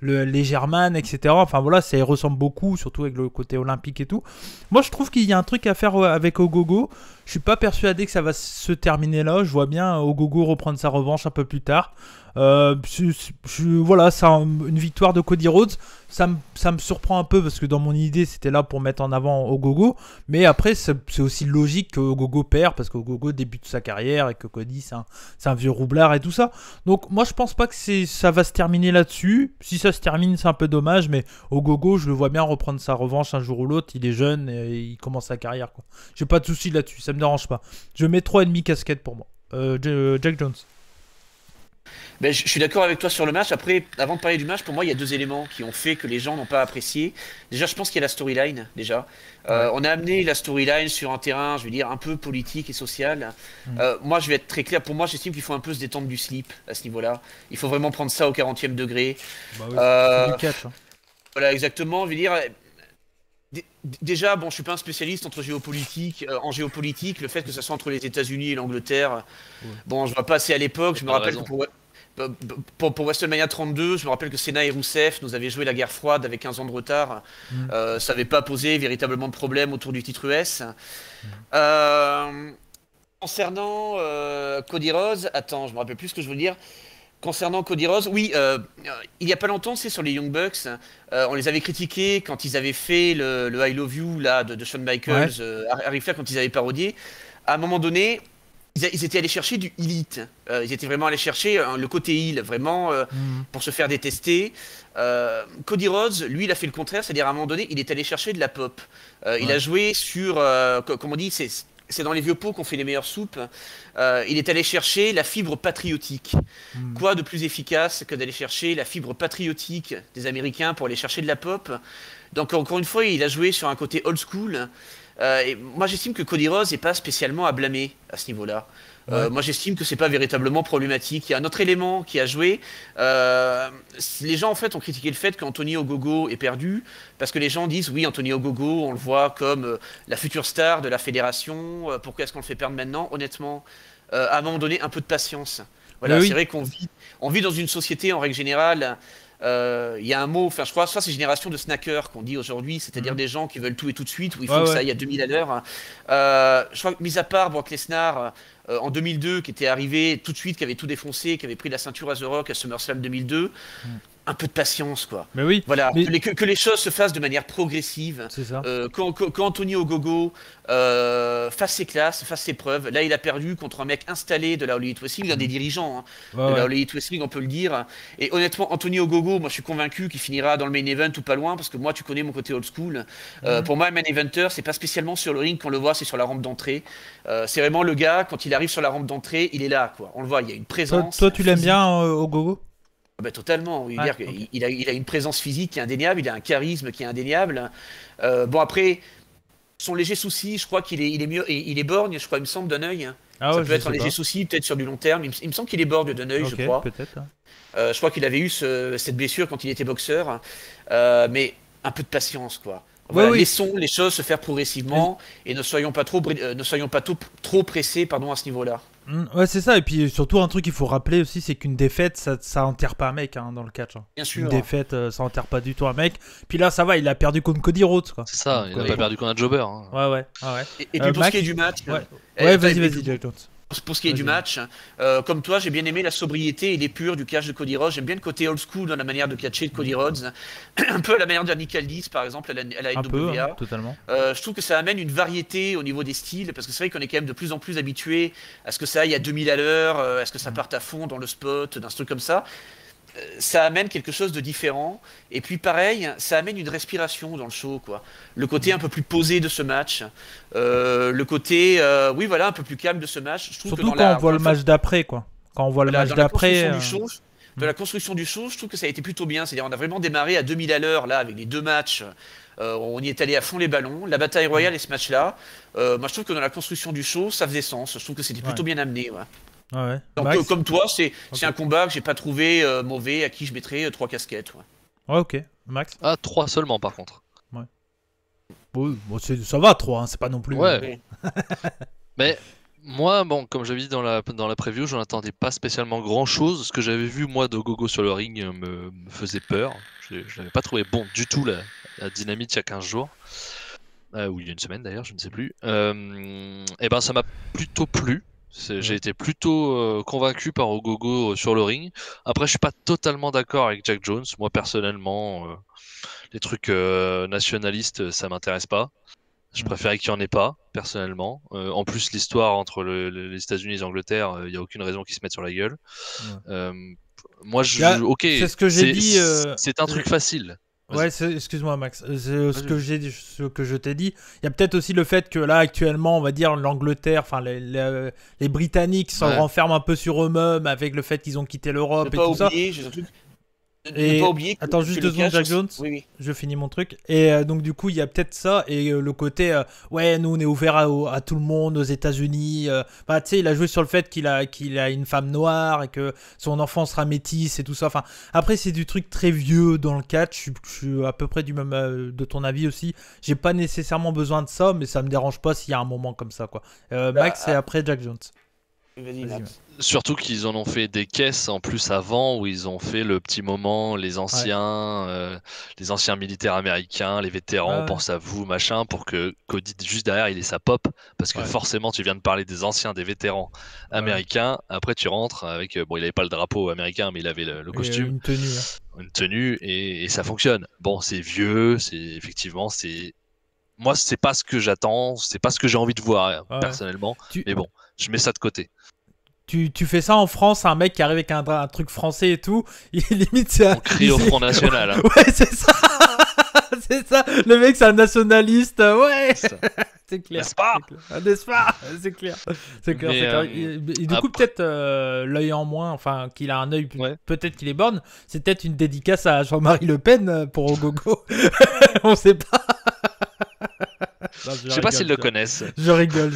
les German, etc. Enfin voilà, ça y ressemble beaucoup, surtout avec le côté olympique et tout. Moi je trouve qu'il y a un truc à faire avec Ogogo. Je suis pas persuadé que ça va se terminer là. Je vois bien Ogogo reprendre sa revanche un peu plus tard. Voilà, c'est une victoire de Cody Rhodes. Ça me surprend un peu parce que dans mon idée c'était là pour mettre en avant Ogogo, mais après c'est aussi logique que Ogogo perd parce qu'Ogogo débute sa carrière et que Cody c'est un vieux roublard et tout ça. Donc moi je pense pas que ça va se terminer là-dessus. Si ça se termine c'est un peu dommage, mais Ogogo je le vois bien reprendre sa revanche un jour ou l'autre. Il est jeune et il commence sa carrière quoi. J'ai pas de soucis là-dessus, ça me dérange pas. Je mets 3,5 casquettes pour moi. Jack Jones. Ben, je suis d'accord avec toi sur le match. Après, avant de parler du match, pour moi, il y a deux éléments qui ont fait que les gens n'ont pas apprécié. Déjà, je pense qu'il y a la storyline. Déjà, on a amené la storyline sur un terrain, je vais dire, un peu politique et social. Moi, je vais être très clair. Pour moi, j'estime qu'il faut un peu se détendre du slip à ce niveau-là. Il faut vraiment prendre ça au 40e degré. Bah oui, c'est du catch, hein. Voilà, exactement. Je veux dire. Déjà, bon, je suis pas un spécialiste en géopolitique. Le fait que ça soit entre les États-Unis et l'Angleterre, bon, je vois pas assez à l'époque. Je me rappelle que pour WrestleMania 32, je me rappelle que Senna et Rousseff nous avaient joué la guerre froide avec 15 ans de retard. Ça n'avait pas posé véritablement de problème autour du titre US. Concernant Cody Rhodes, attends, je me rappelle plus ce que je veux dire. Concernant Cody Rhodes, oui, il y a pas longtemps, c'est sur les Young Bucks, on les avait critiqués quand ils avaient fait le I Love You là, de Shawn Michaels, Ric Flair, quand ils avaient parodié. À un moment donné, ils étaient allés chercher du Elite. Ils étaient vraiment allés chercher le côté heel, vraiment, pour se faire détester. Cody Rhodes, lui, il a fait le contraire, c'est-à-dire à un moment donné, il est allé chercher de la pop. Il a joué sur, comme on dit, c'est dans les vieux pots qu'on fait les meilleures soupes. Il est allé chercher la fibre patriotique. Quoi de plus efficace que d'aller chercher la fibre patriotique des Américains pour aller chercher de la pop? Donc encore une fois, il a joué sur un côté old school. Et moi, j'estime que Cody Rhodes n'est pas spécialement à blâmer à ce niveau-là. Moi, j'estime que c'est pas véritablement problématique. Il y a un autre élément qui a joué. Les gens, en fait, ont critiqué le fait qu'Anthony Ogogo est perdu parce que les gens disent oui, Anthony Ogogo, on le voit comme la future star de la fédération. Pourquoi est-ce qu'on le fait perdre maintenant? Honnêtement, à un moment donné, un peu de patience. Voilà, c'est vrai qu'on vit dans une société en règle générale. Il y a un mot, enfin je crois, soit c'est génération de snackers qu'on dit aujourd'hui, c'est-à-dire des gens qui veulent tout et tout de suite, où il faut que ça aille à 2000 à l'heure. Je crois que, mis à part Brock Lesnar en 2002, qui était arrivé tout de suite, qui avait tout défoncé, qui avait pris la ceinture à The Rock à SummerSlam 2002, un peu de patience, quoi. Mais oui. Voilà, que les choses se fassent de manière progressive. C'est ça. Quand Anthony Ogogo fasse ses classes, fasse ses preuves, là il a perdu contre un mec installé de la All Elite Wrestling, un des dirigeants de la All Elite Wrestling, on peut le dire. Et honnêtement, Anthony Ogogo, moi je suis convaincu qu'il finira dans le main event ou pas loin, parce que moi tu connais mon côté old school. Pour moi, un main eventer, c'est pas spécialement sur le ring qu'on le voit, c'est sur la rampe d'entrée. C'est vraiment le gars, quand il arrive sur la rampe d'entrée, il est là, quoi. On le voit, il y a une présence. Toi tu l'aimes bien, Ogogo? Bah, totalement, il a une présence physique qui est indéniable, il a un charisme qui est indéniable. Bon après, son léger souci, je crois qu'il est mieux, il est borgne, je crois, il me semble, d'un œil. Ça peut être un léger souci, peut-être sur du long terme. Il me semble qu'il est borgne d'un œil, je crois. Peut-être. Je crois qu'il avait eu cette blessure quand il était boxeur, mais un peu de patience, quoi. Voilà, laissons les choses se faire progressivement et ne soyons pas trop pressés, à ce niveau-là. Ouais, c'est ça. Et puis surtout, un truc qu'il faut rappeler aussi, c'est qu'une défaite, ça enterre pas un mec dans le catch. Bien sûr. Une défaite, ça enterre pas du tout un mec. Puis là, ça va, il a perdu contre Cody Rhodes, quoi. C'est ça, il a pas perdu contre un jobber. Ouais. Et puis pour ce qui est du match. Vas-y, Jack Jones. Pour ce qui est du match, comme toi, j'ai bien aimé la sobriété et l'épure du catch de Cody Rhodes. J'aime bien le côté old school dans la manière de catcher de Cody Rhodes. Un peu à la manière de Nick Aldis, par exemple, à la NWA. Un peu, totalement. Je trouve que ça amène une variété au niveau des styles, parce que c'est vrai qu'on est quand même de plus en plus habitué à ce que ça aille à 2000 à l'heure, à ce que ça parte à fond dans le spot, d'un truc comme ça. Ça amène quelque chose de différent, et puis pareil, ça amène une respiration dans le show, quoi. Le côté un peu plus posé de ce match, le côté un peu plus calme de ce match. Je trouve surtout que quand on voit le match d'après, quoi. quand on voit le match d'après. De la construction du show, je trouve que ça a été plutôt bien. C'est-à-dire, on a vraiment démarré à 2000 à l'heure, là, avec les 2 matchs. On y est allé à fond les ballons. La bataille royale et ce match-là, moi, je trouve que dans la construction du show, ça faisait sens. Je trouve que c'était plutôt bien amené. Ouais. Donc, comme toi, c'est un combat que j'ai pas trouvé mauvais, à qui je mettrais 3 casquettes. Ouais, ok. Max? 3 seulement, par contre. Ouais. Oui, bon, ça va, 3, hein, c'est pas non plus... Ouais. Mais... Moi, bon, comme j'avais dit dans la preview, j'en attendais pas spécialement grand chose. Ce que j'avais vu, moi, de Gogo sur le ring me faisait peur. Je l'avais pas trouvé bon du tout, la dynamite, il y a 15 jours. Ou il y a une semaine d'ailleurs, je ne sais plus. Et ben, ça m'a plutôt plu. J'ai été plutôt convaincu par Ogogo sur le ring. Après, je suis pas totalement d'accord avec Jack Jones. Moi, personnellement, les trucs nationalistes, ça m'intéresse pas. Je préférais qu'il n'y en ait pas, personnellement. En plus, l'histoire entre les États-Unis et l'Angleterre, il n'y a aucune raison qu'ils se mettent sur la gueule. Moi, ok, c'est ce que j'ai dit. C'est un truc facile. Ouais, excuse-moi Max, ce que je t'ai dit. Il y a peut-être aussi le fait que là, actuellement, on va dire l'Angleterre, enfin les Britanniques s'en renferment un peu sur eux-mêmes avec le fait qu'ils ont quitté l'Europe et tout ça. Et... Attends juste 2 secondes, Jack Jones. Oui. Je finis mon truc. Et donc du coup, il y a peut-être ça et le côté ouais, nous on est ouvert à tout le monde aux États-Unis. Bah tu sais, il a joué sur le fait qu'il a une femme noire et que son enfant sera métisse et tout ça. Enfin, après c'est du truc très vieux dans le catch. Je suis à peu près du même de ton avis aussi. J'ai pas nécessairement besoin de ça, mais ça me dérange pas s'il y a un moment comme ça quoi. Max et après Jack Jones. Vas-y, Max. Surtout qu'ils en ont fait des caisses en plus avant où ils ont fait le petit moment, les anciens militaires américains, les vétérans, pense à vous, machin, pour que Cody juste derrière il ait sa pop, parce que forcément tu viens de parler des anciens, des vétérans américains, après tu rentres avec, bon il avait pas le drapeau américain mais il avait le costume, une tenue et ça fonctionne. Bon c'est vieux, moi c'est pas ce que j'attends, c'est pas ce que j'ai envie de voir personnellement, mais bon, je mets ça de côté. Tu fais ça en France, un mec qui arrive avec un truc français et tout, il limite c'est on crie au Front National. Hein. Ouais, c'est ça. C'est ça. Le mec c'est un nationaliste. Ouais. C'est clair. N'est-ce pas? N'est-ce pas? C'est clair. C'est clair. Et du coup peut-être l'œil en moins, enfin qu'il a un œil, peut-être qu'il est borne. C'est peut-être une dédicace à Jean-Marie Le Pen pour Ogogo. On sait pas. Non, je sais pas s'ils le connaissent. Je rigole.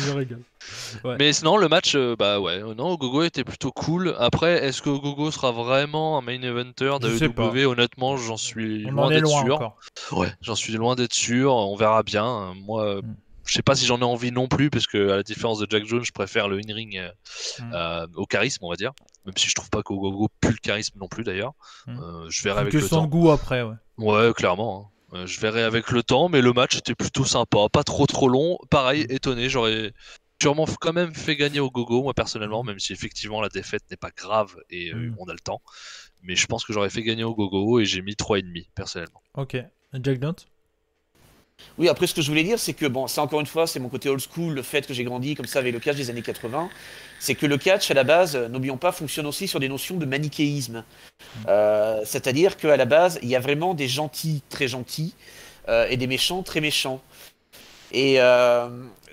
Ouais. Mais sinon, le match, non, Gogo était plutôt cool. Après, est-ce que Gogo sera vraiment un main eventer de WWE? Honnêtement, j'en suis loin d'être sûr. Encore. Ouais, j'en suis loin d'être sûr. On verra bien. Moi, je sais pas si j'en ai envie non plus, parce que à la différence de Jack Jones, je préfère le in-ring au charisme, on va dire. Même si je trouve pas qu'Ogogo pue le charisme non plus d'ailleurs. Je verrai avec le temps. Que son goût après, ouais. Ouais, clairement. Je verrai avec le temps, mais le match était plutôt sympa, pas trop long. Pareil, étonné, j'aurais sûrement quand même fait gagner Ogogo, moi personnellement, même si effectivement la défaite n'est pas grave et on a le temps. Mais je pense que j'aurais fait gagner Ogogo et j'ai mis 3,5 personnellement. Ok, Jack Jones? Oui, après ce que je voulais dire, c'est que, bon, ça encore une fois, c'est mon côté old school, le fait que j'ai grandi comme ça avec le catch des années 80, c'est que le catch, à la base, n'oublions pas, fonctionne aussi sur des notions de manichéisme. C'est-à-dire qu'à la base, il y a vraiment des gentils très gentils et des méchants très méchants. Et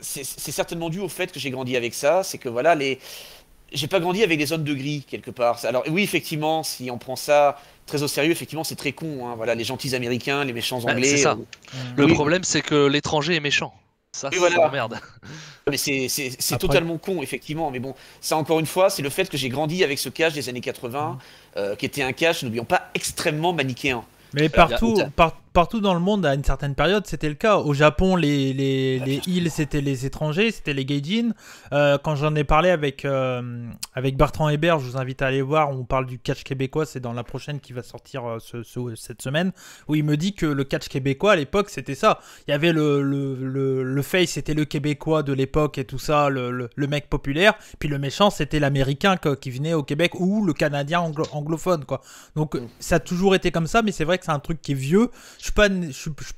c'est certainement dû au fait que j'ai grandi avec ça, c'est que voilà, j'ai pas grandi avec des zones de gris quelque part. Alors oui, effectivement, si on prend ça très au sérieux, effectivement, c'est très con. Hein. Voilà, les gentils américains, les méchants anglais. C'est ça. Le problème, c'est que l'étranger est méchant. Ça, c'est merde. Mais c'est totalement con, effectivement. Mais bon, ça encore une fois, c'est le fait que j'ai grandi avec ce catch des années 80, qui était un catch, n'oublions pas, extrêmement manichéen. Mais partout dans le monde, à une certaine période, c'était le cas. Au Japon, les heels, c'était les étrangers, c'était les gaijins. Quand j'en ai parlé avec Bertrand Hébert, je vous invite à aller voir, on parle du catch québécois, c'est dans la prochaine qui va sortir cette semaine, où il me dit que le catch québécois, à l'époque, c'était ça. Il y avait le face, c'était le québécois de l'époque et tout ça, le mec populaire, puis le méchant, c'était l'américain qui venait au Québec, ou le canadien anglophone, quoi. Donc, ça a toujours été comme ça, mais c'est vrai que c'est un truc qui est vieux. Je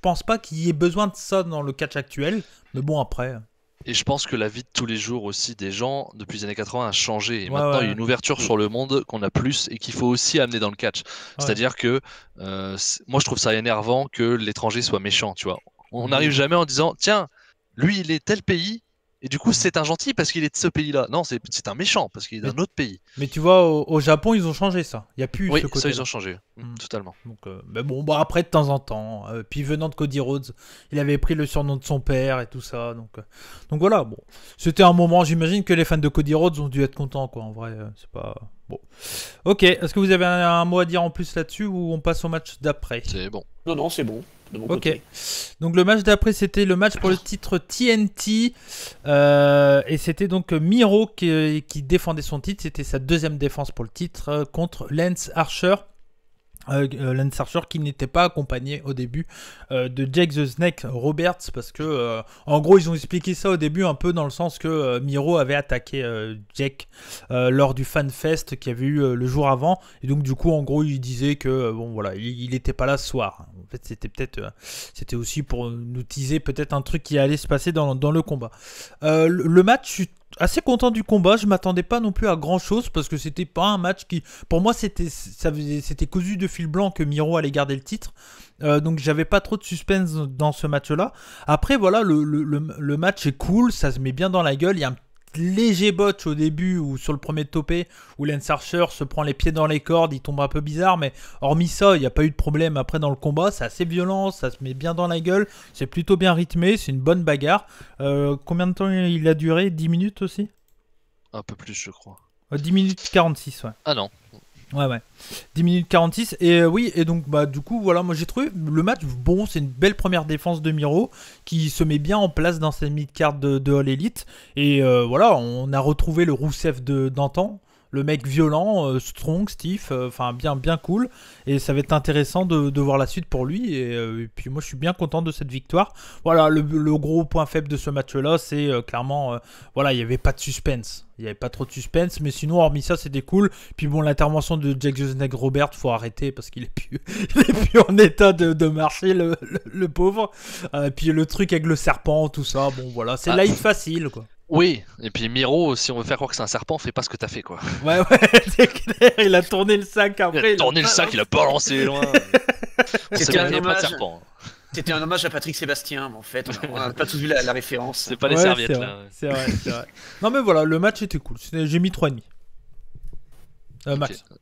pense pas qu'il y ait besoin de ça dans le catch actuel, mais bon après. Et je pense que la vie de tous les jours aussi des gens depuis les années 80 a changé. Et maintenant il y a une ouverture sur le monde qu'on a plus et qu'il faut aussi amener dans le catch. C'est-à-dire que moi je trouve ça énervant que l'étranger soit méchant, tu vois. On n'arrive jamais en disant tiens, lui il est tel pays, Et du coup, c'est un gentil parce qu'il est de ce pays-là. Non, c'est un méchant parce qu'il est d'un autre pays. Mais tu vois, au Japon, ils ont changé ça. Il n'y a plus oui, ce côté. Ça, ils ont changé. Totalement. Donc, mais bon, bah, après, de temps en temps. Puis venant de Cody Rhodes, il avait pris le surnom de son père et tout ça. Donc voilà, bon. C'était un moment, j'imagine que les fans de Cody Rhodes ont dû être contents, quoi. En vrai, c'est pas. Bon. Ok, est-ce que vous avez un mot à dire en plus là-dessus ou on passe au match d'après? C'est bon. Non, c'est bon. Ok, donc le match d'après c'était le match pour le titre TNT et c'était donc Miro qui défendait son titre, c'était sa deuxième défense pour le titre contre Lance Archer. Lance Archer qui n'était pas accompagné au début de Jake the Snake Roberts parce que en gros ils ont expliqué ça au début un peu dans le sens que Miro avait attaqué Jake lors du FanFest qui avait eu le jour avant et donc du coup en gros il disait que bon voilà il était pas là ce soir. En fait c'était aussi pour nous teaser peut-être un truc qui allait se passer dans le combat. Le match, je suis assez content du combat, je m'attendais pas non plus à grand chose parce que c'était pas un match qui, pour moi c'était cousu de fil blanc que Miro allait garder le titre, donc j'avais pas trop de suspense dans ce match là. Après voilà, le match est cool, ça se met bien dans la gueule, il y a un léger botch au début ou sur le premier topé où Lance Archer se prend les pieds dans les cordes, il tombe un peu bizarre, mais hormis ça il n'y a pas eu de problème après dans le combat, c'est assez violent, ça se met bien dans la gueule, c'est plutôt bien rythmé, c'est une bonne bagarre. Combien de temps il a duré? 10 minutes aussi? Un peu plus je crois. 10 minutes 46, ouais. Ah non. Ouais. 10 minutes 46. Et oui, et donc, bah, du coup, voilà, moi j'ai trouvé le match bon. C'est une belle première défense de Miro qui se met bien en place dans cette mid-card de All Elite. Et voilà, on a retrouvé le Rousseff d'antan. Le mec violent, strong, stiff, enfin bien cool. Et ça va être intéressant de voir la suite pour lui. Et puis moi je suis bien content de cette victoire. Voilà, le gros point faible de ce match-là, c'est clairement, voilà, il n'y avait pas de suspense. Il n'y avait pas trop de suspense, mais sinon, hormis ça, c'était cool. Puis bon, l'intervention de Jake the Snake Robert, faut arrêter parce qu'il est plus en état de marcher, le pauvre. Puis le truc avec le serpent, tout ça, bon voilà, c'est light facile, quoi. Oui, et puis Miro, si on veut faire croire que c'est un serpent, fais pas ce que t'as fait, quoi. Ouais, c'est clair, il a tourné le sac après. Il a balancé loin. C'était un hommage. Serpent. C'était un hommage à Patrick Sébastien, en fait. On n'a pas tous vu la référence. C'est pas les serviettes, là. C'est vrai. Non, mais voilà, le match était cool. J'ai mis 3,5. Max. Okay.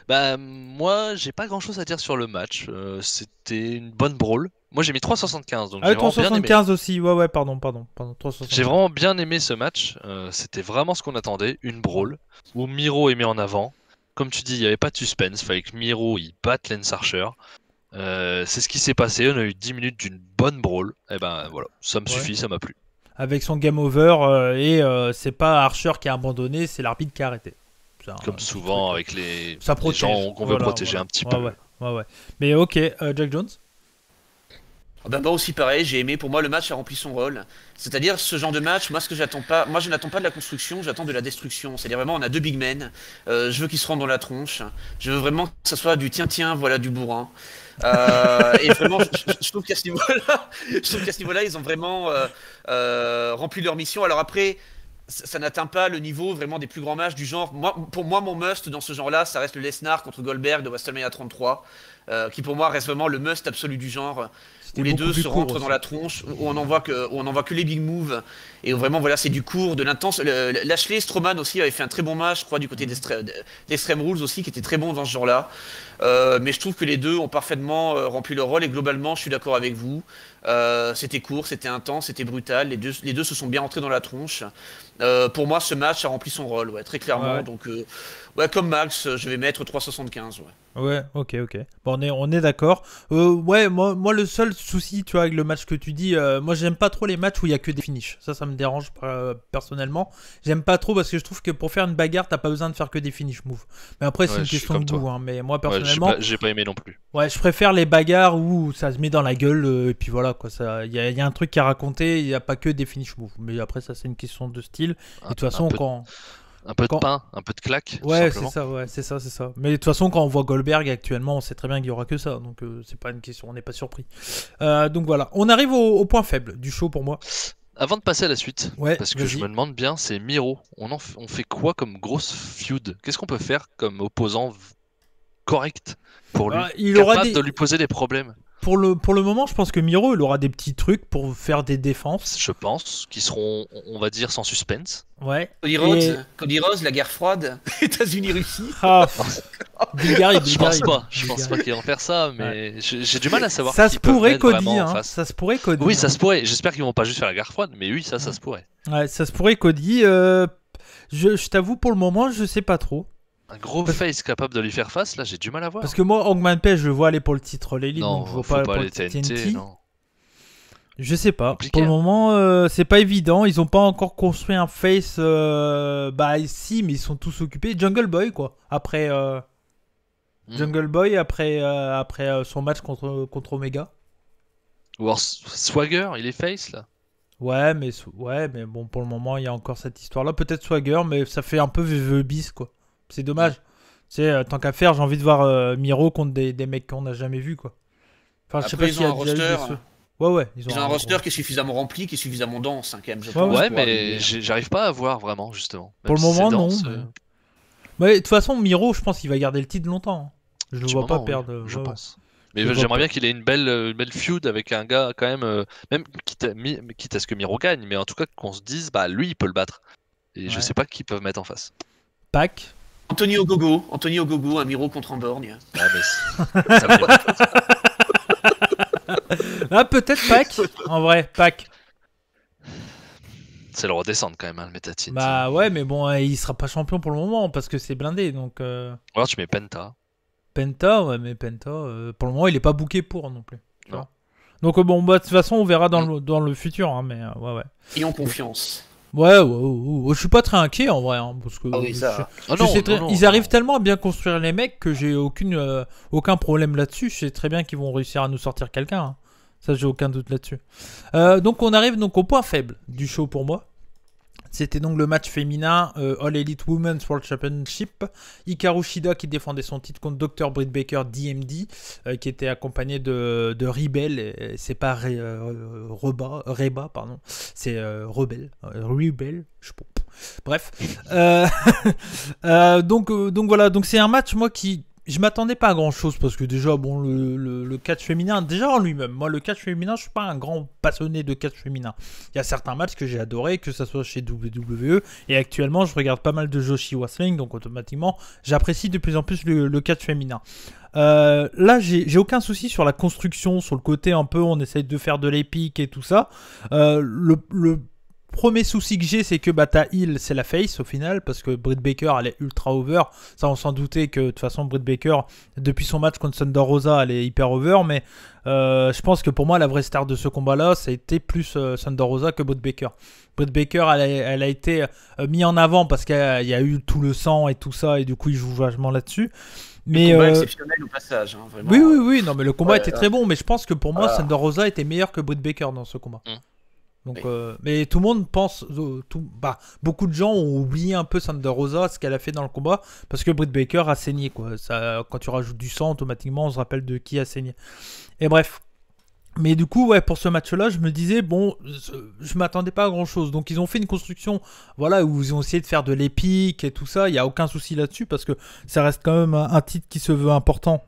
Bah, moi, j'ai pas grand chose à dire sur le match. C'était une bonne brawl. Moi, j'ai mis 3,75. Donc 3,75 aussi. Ouais, pardon. 3,75. J'ai vraiment bien aimé ce match. C'était vraiment ce qu'on attendait. Une brawl où Miro est mis en avant. Comme tu dis, il n'y avait pas de suspense. Il fallait que Miro il batte Lance Archer. C'est ce qui s'est passé. On a eu 10 minutes d'une bonne brawl. Et ben voilà, ça me suffit, ça m'a plu. Avec son game over, et c'est pas Archer qui a abandonné, c'est l'arbitre qui a arrêté. Comme souvent avec les gens qu'on veut protéger un petit peu. Ouais. Mais ok, Jack Jones. Bah aussi pareil, j'ai aimé, pour moi le match a rempli son rôle. C'est-à-dire ce genre de match, moi je n'attends pas de la construction, j'attends de la destruction. C'est-à-dire vraiment on a deux big men, je veux qu'ils se rendent dans la tronche, je veux vraiment que ça soit du tiens, voilà du bourrin. Et vraiment je trouve qu'à ce niveau-là, ils ont vraiment rempli leur mission. Alors après, ça n'atteint pas le niveau vraiment des plus grands matchs du genre. Pour moi, mon must dans ce genre-là, ça reste le Lesnar contre Goldberg de WrestleMania 33, qui pour moi reste vraiment le must absolu du genre, où les deux se rentrent dans la tronche, où on en voit que les big moves, et où vraiment voilà, c'est du court, de l'intense. Lashley, Strowman aussi avait fait un très bon match, je crois, du côté d'Extreme Rules aussi, qui était très bon dans ce genre-là. Mais je trouve que les deux ont parfaitement rempli leur rôle, et globalement, je suis d'accord avec vous. C'était court, c'était intense, c'était brutal. Les deux se sont bien entrés dans la tronche. Pour moi, ce match a rempli son rôle, très clairement. Ouais. Donc, comme Max, je vais mettre 3,75. Ouais, ok. Bon, on est d'accord. Ouais, moi, le seul souci, tu vois, avec le match que tu dis, moi, j'aime pas trop les matchs où il y a que des finishes. Ça me dérange personnellement. J'aime pas trop parce que je trouve que pour faire une bagarre, t'as pas besoin de faire que des finish moves. Mais après, c'est une question de goût. Mais moi, personnellement, j'ai pas aimé non plus. Ouais, je préfère les bagarres où ça se met dans la gueule et puis voilà quoi. Il y a un truc à raconter. Il y a pas que des finish moves. Mais après, ça, c'est une question de style. Et de toute façon, un peu de pain, un peu de claque. Ouais, c'est ça. Mais de toute façon, quand on voit Goldberg actuellement, on sait très bien qu'il y aura que ça. Donc, c'est pas une question, on n'est pas surpris. Donc voilà, on arrive au point faible du show pour moi. Avant de passer à la suite, parce que je me demande bien, c'est Miro. On fait quoi comme grosse feud? Qu'est-ce qu'on peut faire comme opposant correct pour lui, capable de lui poser des problèmes? pour le moment, je pense que Miro, il aura des petits trucs pour faire des défenses. Je pense qu'ils seront, on va dire, sans suspense. Ouais. Cody Rhodes, la guerre froide, États-Unis-Russie. Ah, Bulgarie. Je pense pas qu'ils vont faire ça, mais j'ai du mal à savoir. Ça se pourrait, Cody. Ça se pourrait, Cody. Oui, ça se pourrait. J'espère qu'ils vont pas juste faire la guerre froide, mais oui, ça se pourrait. Ouais, ça se pourrait, Cody. Je t'avoue, pour le moment, je sais pas trop. Un gros face capable de lui faire face, là, j'ai du mal à voir. Parce que moi, Hangman Page, je le vois aller pour le titre Lely, donc je vois pas pour le TNT. Non. Je sais pas. Compliqué, pour le moment, c'est pas évident. Ils ont pas encore construit un face. Si, mais ils sont tous occupés. Jungle Boy, quoi. Après Jungle Boy, après son match contre Omega. Ou alors Swagger, il est face là. Ouais, mais bon, pour le moment, il y a encore cette histoire-là. Peut-être Swagger, mais ça fait un peu VVE bis, quoi. C'est dommage. Tant qu'à faire, j'ai envie de voir Miro contre des mecs qu'on n'a jamais vus, quoi. Enfin, je sais pas s'il y a un roster. Ouais. Ils ont un roster qui est suffisamment rempli, qui est suffisamment dense, quand même. Ouais, mais j'arrive pas à voir vraiment, justement. Même pour le moment, non. Mais de toute façon, Miro, je pense qu'il va garder le titre longtemps. Je le vois pas perdre. Je pense. Mais j'aimerais bien qu'il ait une belle feud avec un gars, quand même, même quitte à ce que Miro gagne, mais en tout cas qu'on se dise, bah lui, il peut le battre. Et je sais pas qui peuvent mettre en face. Pac. Anthony Ogogo, un Miro contre Amborgne. Ah, mais ça ah, peut-être Pac. En vrai, Pac. C'est le redescendre quand même, le Métatine. Bah ouais, mais bon, il sera pas champion pour le moment parce que c'est blindé, donc. Alors tu mets Penta. Ouais, mais Penta, pour le moment, il est pas booké pour non plus. Non. Donc bon, de toute façon, on verra dans le futur, hein, mais ouais. Ayons confiance. Ouais, je suis pas très inquiet en vrai, parce que ils arrivent tellement à bien construire les mecs que j'ai aucun problème là-dessus. Je sais très bien qu'ils vont réussir à nous sortir quelqu'un. Hein. Ça, j'ai aucun doute là-dessus. Donc on arrive au point faible du show pour moi. C'était donc le match féminin All Elite Women's World Championship. Hikaru Shida qui défendait son titre contre Dr. Britt Baker DMD, qui était accompagné de Rebel. C'est pas Reba, pardon. C'est Rebel. Je sais pas. Bref. Donc voilà. Donc c'est un match, moi, je m'attendais pas à grand chose parce que déjà, bon, le catch féminin, déjà en lui-même, moi le catch féminin, je suis pas un grand passionné de catch féminin. Il y a certains matchs que j'ai adoré, que ça soit chez WWE, et actuellement je regarde pas mal de Joshi Wrestling, donc automatiquement j'apprécie de plus en plus le catch féminin. Là, j'ai aucun souci sur la construction, sur le côté un peu, on essaye de faire de l'épique et tout ça. Le premier souci que j'ai, c'est que ta heel, c'est la face au final, parce que Britt Baker, elle est ultra over. Ça, on s'en doutait que de toute façon, Britt Baker, depuis son match contre Thunder Rosa, elle est hyper over. Mais je pense que pour moi, la vraie star de ce combat-là, ça a été plus Thunder Rosa que Britt Baker. Britt Baker, elle a été mise en avant parce qu'il y a eu tout le sang et tout ça, et du coup, il joue vachement là-dessus. Mais combat exceptionnel au passage, hein, vraiment. Oui, non, mais le combat était très bon, mais je pense que pour moi, Thunder Rosa était meilleur que Britt Baker dans ce combat. Donc, mais tout le monde pense, beaucoup de gens ont oublié un peu Thunder Rosa, ce qu'elle a fait dans le combat, parce que Britt Baker a saigné, quoi. Ça, quand tu rajoutes du sang, automatiquement, on se rappelle de qui a saigné. Et bref. Mais du coup, pour ce match-là, je me disais, bon, je m'attendais pas à grand-chose. Donc, ils ont fait une construction, voilà, où ils ont essayé de faire de l'épique et tout ça. Il n'y a aucun souci là-dessus, parce que ça reste quand même un titre qui se veut important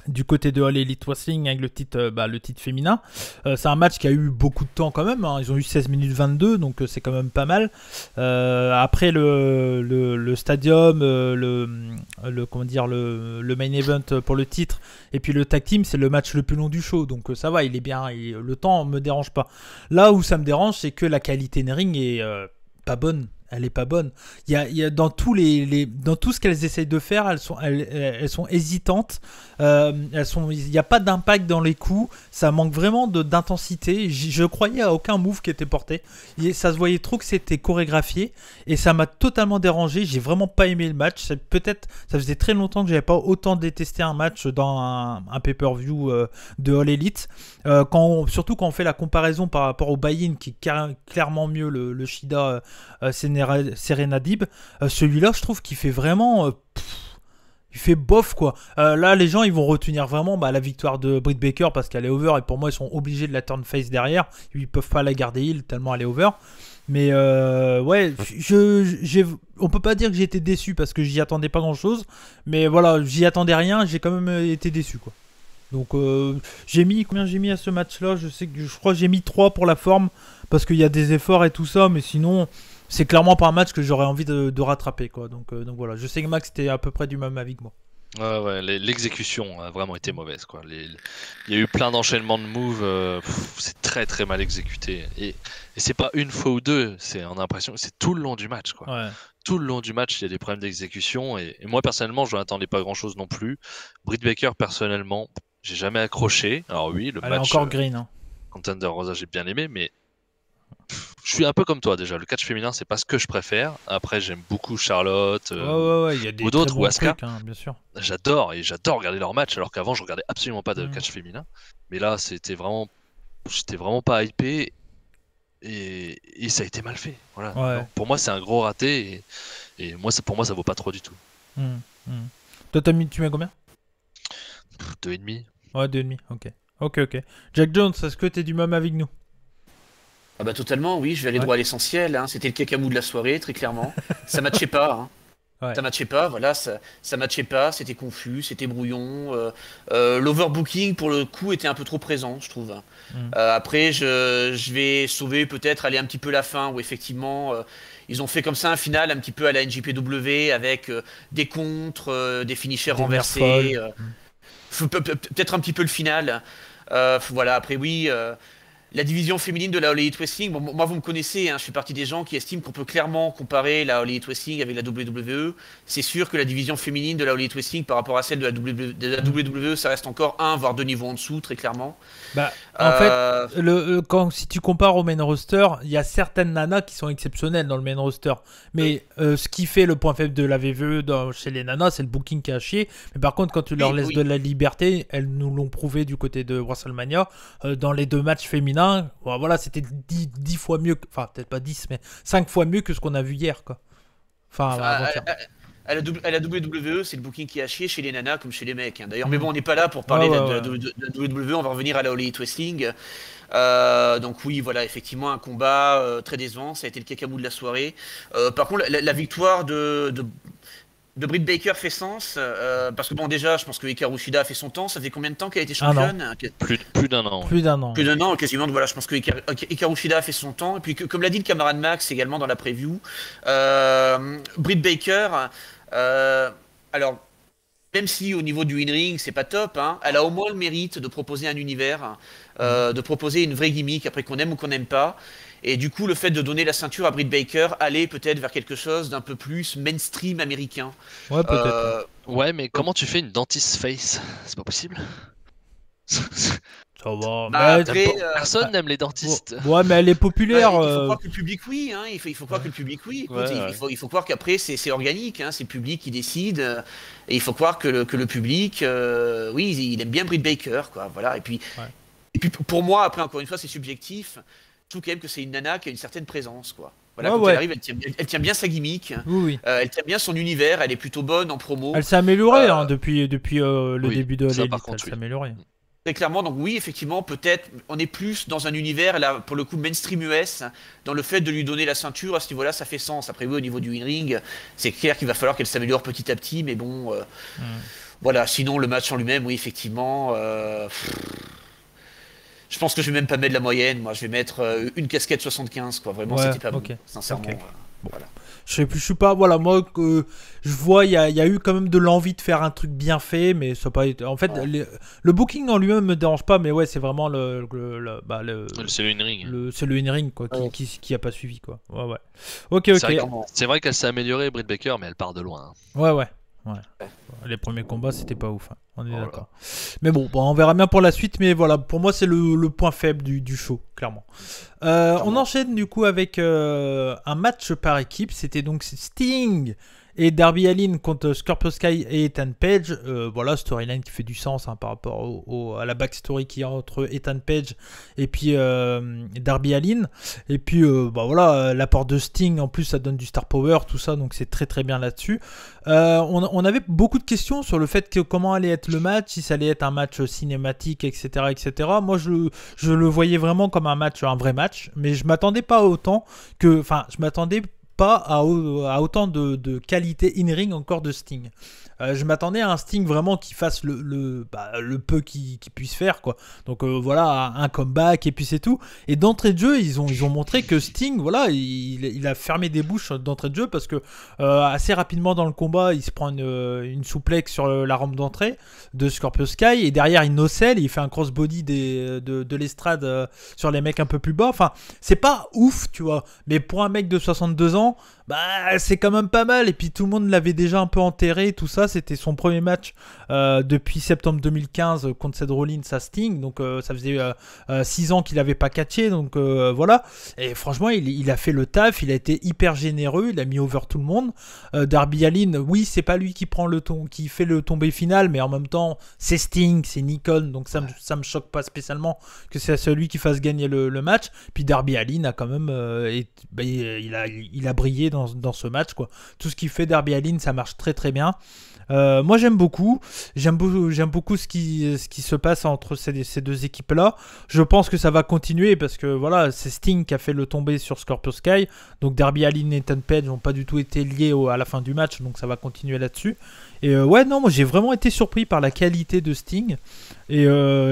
du côté de All Elite Wrestling avec le titre féminin. C'est un match qui a eu beaucoup de temps quand même, hein. Ils ont eu 16 minutes 22, donc c'est quand même pas mal. Après le stadium, le main event pour le titre, et puis le tag team, c'est le match le plus long du show, donc ça va, il est bien, le temps me dérange pas. Là où ça me dérange, c'est que la qualité de ring est pas bonne. Elle est pas bonne. Il y a dans tout ce qu'elles essayent de faire, elles sont hésitantes. Il n'y a pas d'impact dans les coups. Ça manque vraiment d'intensité. Je croyais à aucun move qui était porté. Ça se voyait trop que c'était chorégraphié et ça m'a totalement dérangé. J'ai vraiment pas aimé le match. Ça faisait très longtemps que j'avais pas autant détesté un match dans un pay-per-view de All Elite. Surtout quand on fait la comparaison par rapport au buy-in qui est clairement mieux, le Shida Serena Deeb, celui-là je trouve qu'il fait vraiment il fait bof quoi. Là les gens ils vont retenir vraiment la victoire de Britt Baker parce qu'elle est over, et pour moi ils sont obligés de la turn face derrière, ils peuvent pas la garder heel tellement elle est over. Mais on peut pas dire que j'ai été déçu parce que j'y attendais pas grand chose, mais voilà, j'y attendais rien, j'ai quand même été déçu quoi. Donc combien j'ai mis à ce match-là? Je crois que j'ai mis 3 pour la forme, parce qu'il y a des efforts et tout ça, mais sinon c'est clairement pas un match que j'aurais envie de rattraper, quoi. Donc voilà, je sais que Max était à peu près du même avis que moi. Ouais, l'exécution a vraiment été mauvaise, quoi. Il y a eu plein d'enchaînements de moves, c'est très très mal exécuté. Et c'est pas une fois ou deux, on a l'impression que c'est tout le long du match, quoi. Ouais. Tout le long du match, il y a des problèmes d'exécution. Et moi, personnellement, je n'attendais pas grand chose non plus. Britt Baker, personnellement, j'ai jamais accroché. Alors oui, le Elle match. est encore green. Hein. Contender Rosa, j'ai bien aimé, mais je suis un peu comme toi déjà. Le catch féminin, c'est pas ce que je préfère. Après, j'aime beaucoup Charlotte il y a des ou d'autres, ou Asuka. Trucs, hein, bien sûr. J'adore regarder leurs matchs, alors qu'avant, je regardais absolument pas de catch féminin. Mais là, j'étais vraiment pas hypé. Et ça a été mal fait. Voilà. Ouais. Donc, pour moi, c'est un gros raté. Et pour moi, ça vaut pas trop du tout. Toi, tu mets combien? 2,5. Ouais, 2,5. Ok. Jack Jones, est-ce que t'es du même avis que nous? Ah bah totalement, oui, je vais aller droit à l'essentiel. Hein. C'était le cacamou de la soirée, très clairement. Ça matchait pas. Hein. Ouais. Ça matchait pas, voilà, ça matchait pas, c'était confus, c'était brouillon. L'overbooking, pour le coup, était un peu trop présent, je trouve. Après, je vais sauver, peut-être, aller un petit peu la fin, où effectivement, ils ont fait comme ça un final un petit peu à la NJPW, avec des contres, des finishers renversés. Peut-être un petit peu le final. Voilà, après, oui... La division féminine de la All Elite Wrestling, bon, moi vous me connaissez, hein, je fais partie des gens qui estiment qu'on peut clairement comparer la All Elite Wrestling avec la WWE. C'est sûr que la division féminine de la All Elite Wrestling par rapport à celle de la WWE, ça reste encore 1 voire 2 niveaux en dessous, très clairement. En fait, si tu compares au main roster, il y a certaines nanas qui sont exceptionnelles dans le main roster. Mais ce qui fait le point faible de la VVE chez les nanas, c'est le booking qui a chier. Mais par contre, quand tu leur laisses de la liberté, elles nous l'ont prouvé du côté de WrestleMania. Dans les 2 matchs féminins, voilà, c'était 10 fois mieux. Enfin, peut-être pas 10, mais 5 fois mieux que ce qu'on a vu hier, quoi. À la WWE, c'est le booking qui a chier chez les nanas comme chez les mecs. Hein. D'ailleurs, mais bon, on n'est pas là pour parler de la WWE, on va revenir à la All Elite Wrestling. Donc oui, voilà, effectivement, un combat très décevant, ça a été le cacamou de la soirée. Par contre, la victoire de Britt Baker fait sens, parce que bon, déjà, je pense que Hikaru Shida a fait son temps. Ça fait combien de temps qu'elle a été championne? Plus d'un an. Plus d'un an. Plus d'un an, quasiment. Voilà, je pense que Hikaru Shida a fait son temps. Et puis, comme l'a dit le camarade Max également dans la preview, Britt Baker, alors, même si au niveau du in-ring, c'est pas top, hein, elle a au moins le mérite de proposer un univers, de proposer une vraie gimmick, après qu'on aime ou qu'on n'aime pas. Et du coup, le fait de donner la ceinture à Britt Baker allait peut-être vers quelque chose d'un peu plus mainstream américain. Ouais, peut-être. Ouais, mais comment tu fais une dentist face? C'est pas possible. Ça va. Personne n'aime les dentistes. Ouais, mais elle est populaire. Il faut croire que le public, oui. Hein, il faut croire que le public, oui. Écoute, il faut croire qu'après, c'est organique. Hein, c'est le public qui décide. Et il faut croire que le public, oui, il aime bien Britt Baker, quoi. Voilà. Et puis pour moi, après, encore une fois, c'est subjectif. Je trouve quand même que c'est une nana qui a une certaine présence, quoi. Voilà, quand elle arrive, elle tient bien sa gimmick. Oui. Elle tient bien son univers. Elle est plutôt bonne en promo. Elle s'est améliorée depuis le début de l'élite. Elle s'est améliorée. Très clairement, donc oui, effectivement, peut-être on est plus dans un univers, là, pour le coup, mainstream US, dans le fait de lui donner la ceinture, à ce niveau-là, ça fait sens. Après, oui, au niveau du in-ring, c'est clair qu'il va falloir qu'elle s'améliore petit à petit, mais bon, voilà, sinon, le match en lui-même, oui, effectivement, je pense que je vais même pas mettre la moyenne, moi, je vais mettre une casquette 75, quoi, vraiment, c'était pas bon, sincèrement, voilà. Je suis pas, voilà, moi, je vois, il y a eu quand même de l'envie de faire un truc bien fait, mais ça n'a pas été. En fait, le booking en lui-même me dérange pas, mais ouais, c'est vraiment c'est le in-ring. C'est le in-ring, quoi, qui a pas suivi, quoi. Ouais. Ok. C'est vrai qu'elle s'est améliorée, Britt Baker, mais elle part de loin. Ouais. Les premiers combats, c'était pas ouf, hein. On est d'accord. Mais bon, on verra bien pour la suite, mais voilà, pour moi, c'est le point faible du show, clairement. On enchaîne du coup avec un match par équipe. C'était donc Sting et Darby Allin contre Scorpio Sky et Ethan Page. Voilà, storyline qui fait du sens, hein, par rapport à la backstory qu'il y a entre Ethan Page et puis Darby Allin. Et puis voilà, l'apport de Sting, en plus ça donne du star power, tout ça, donc c'est très très bien là-dessus. On avait beaucoup de questions sur le fait que comment allait être le match, si ça allait être un match cinématique, etc. Moi je le voyais vraiment comme un vrai match, mais je m'attendais pas autant pas à autant de qualité in-ring encore de Sting. je m'attendais à un Sting vraiment qui fasse le peu qu'il puisse faire, quoi. Donc voilà, un comeback et puis c'est tout. Et d'entrée de jeu, ils ont montré que Sting, voilà, il a fermé des bouches d'entrée de jeu parce que assez rapidement dans le combat, il se prend une souplex sur la rampe d'entrée de Scorpio Sky et derrière il nocelle, il fait un crossbody de l'estrade sur les mecs un peu plus bas. Enfin, c'est pas ouf, tu vois, mais pour un mec de 62 ans, bah c'est quand même pas mal. Et puis tout le monde l'avait déjà un peu enterré, tout ça. C'était son premier match depuis septembre 2015 contre Seth Rollins à Sting. Donc ça faisait 6 ans qu'il avait pas catché. Donc voilà. Et franchement, il a fait le taf. Il a été hyper généreux. Il a mis over tout le monde. Darby Allin, oui, c'est pas lui qui prend qui fait le tombé final, mais en même temps, c'est Sting, c'est Nicole. Donc ça me choque pas spécialement que c'est celui qui fasse gagner le match. Puis Darby Allin a quand même, il a brillé dans ce match, quoi. Tout ce qu'il fait Darby Allin, ça marche très très bien. Moi j'aime beaucoup ce qui se passe entre ces deux équipes là. Je pense que ça va continuer parce que voilà, c'est Sting qui a fait le tombé sur Scorpio Sky, donc Darby Allin et Ethan Page n'ont pas du tout été liés à la fin du match, donc ça va continuer là-dessus. Et ouais, non, moi j'ai vraiment été surpris par la qualité de Sting et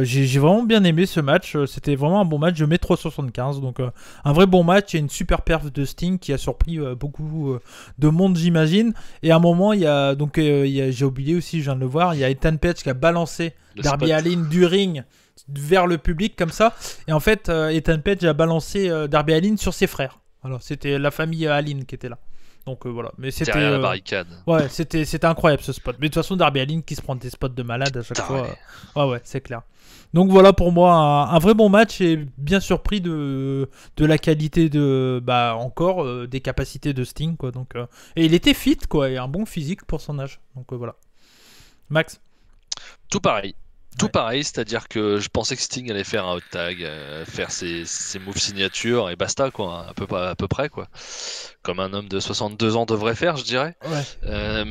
j'ai vraiment bien aimé ce match. C'était vraiment un bon match. Je mets 3,75, donc un vrai bon match et une super perf de Sting qui a surpris beaucoup de monde, j'imagine. Et à un moment, j'ai oublié aussi, je viens de le voir, il y a Ethan Page qui a balancé Darby Allin du ring vers le public comme ça. Et en fait, Ethan Page a balancé Darby Allin sur ses frères. Alors, c'était la famille Allin qui était là. Donc voilà, mais c'était derrière la barricade. Ouais, c'était incroyable ce spot. Mais de toute façon, Darby Allin qui se prend des spots de malade à chaque fois. Ouais, c'est clair. Donc voilà pour moi un vrai bon match et bien surpris de la qualité encore des capacités de Sting, quoi. Donc et il était fit, quoi, et un bon physique pour son âge. Donc voilà. Max. Tout pareil. Tout pareil, c'est-à-dire que je pensais que Sting allait faire un hot tag, faire ses moves signature et basta, quoi, à peu près, quoi. Comme un homme de 62 ans devrait faire, je dirais. Ouais.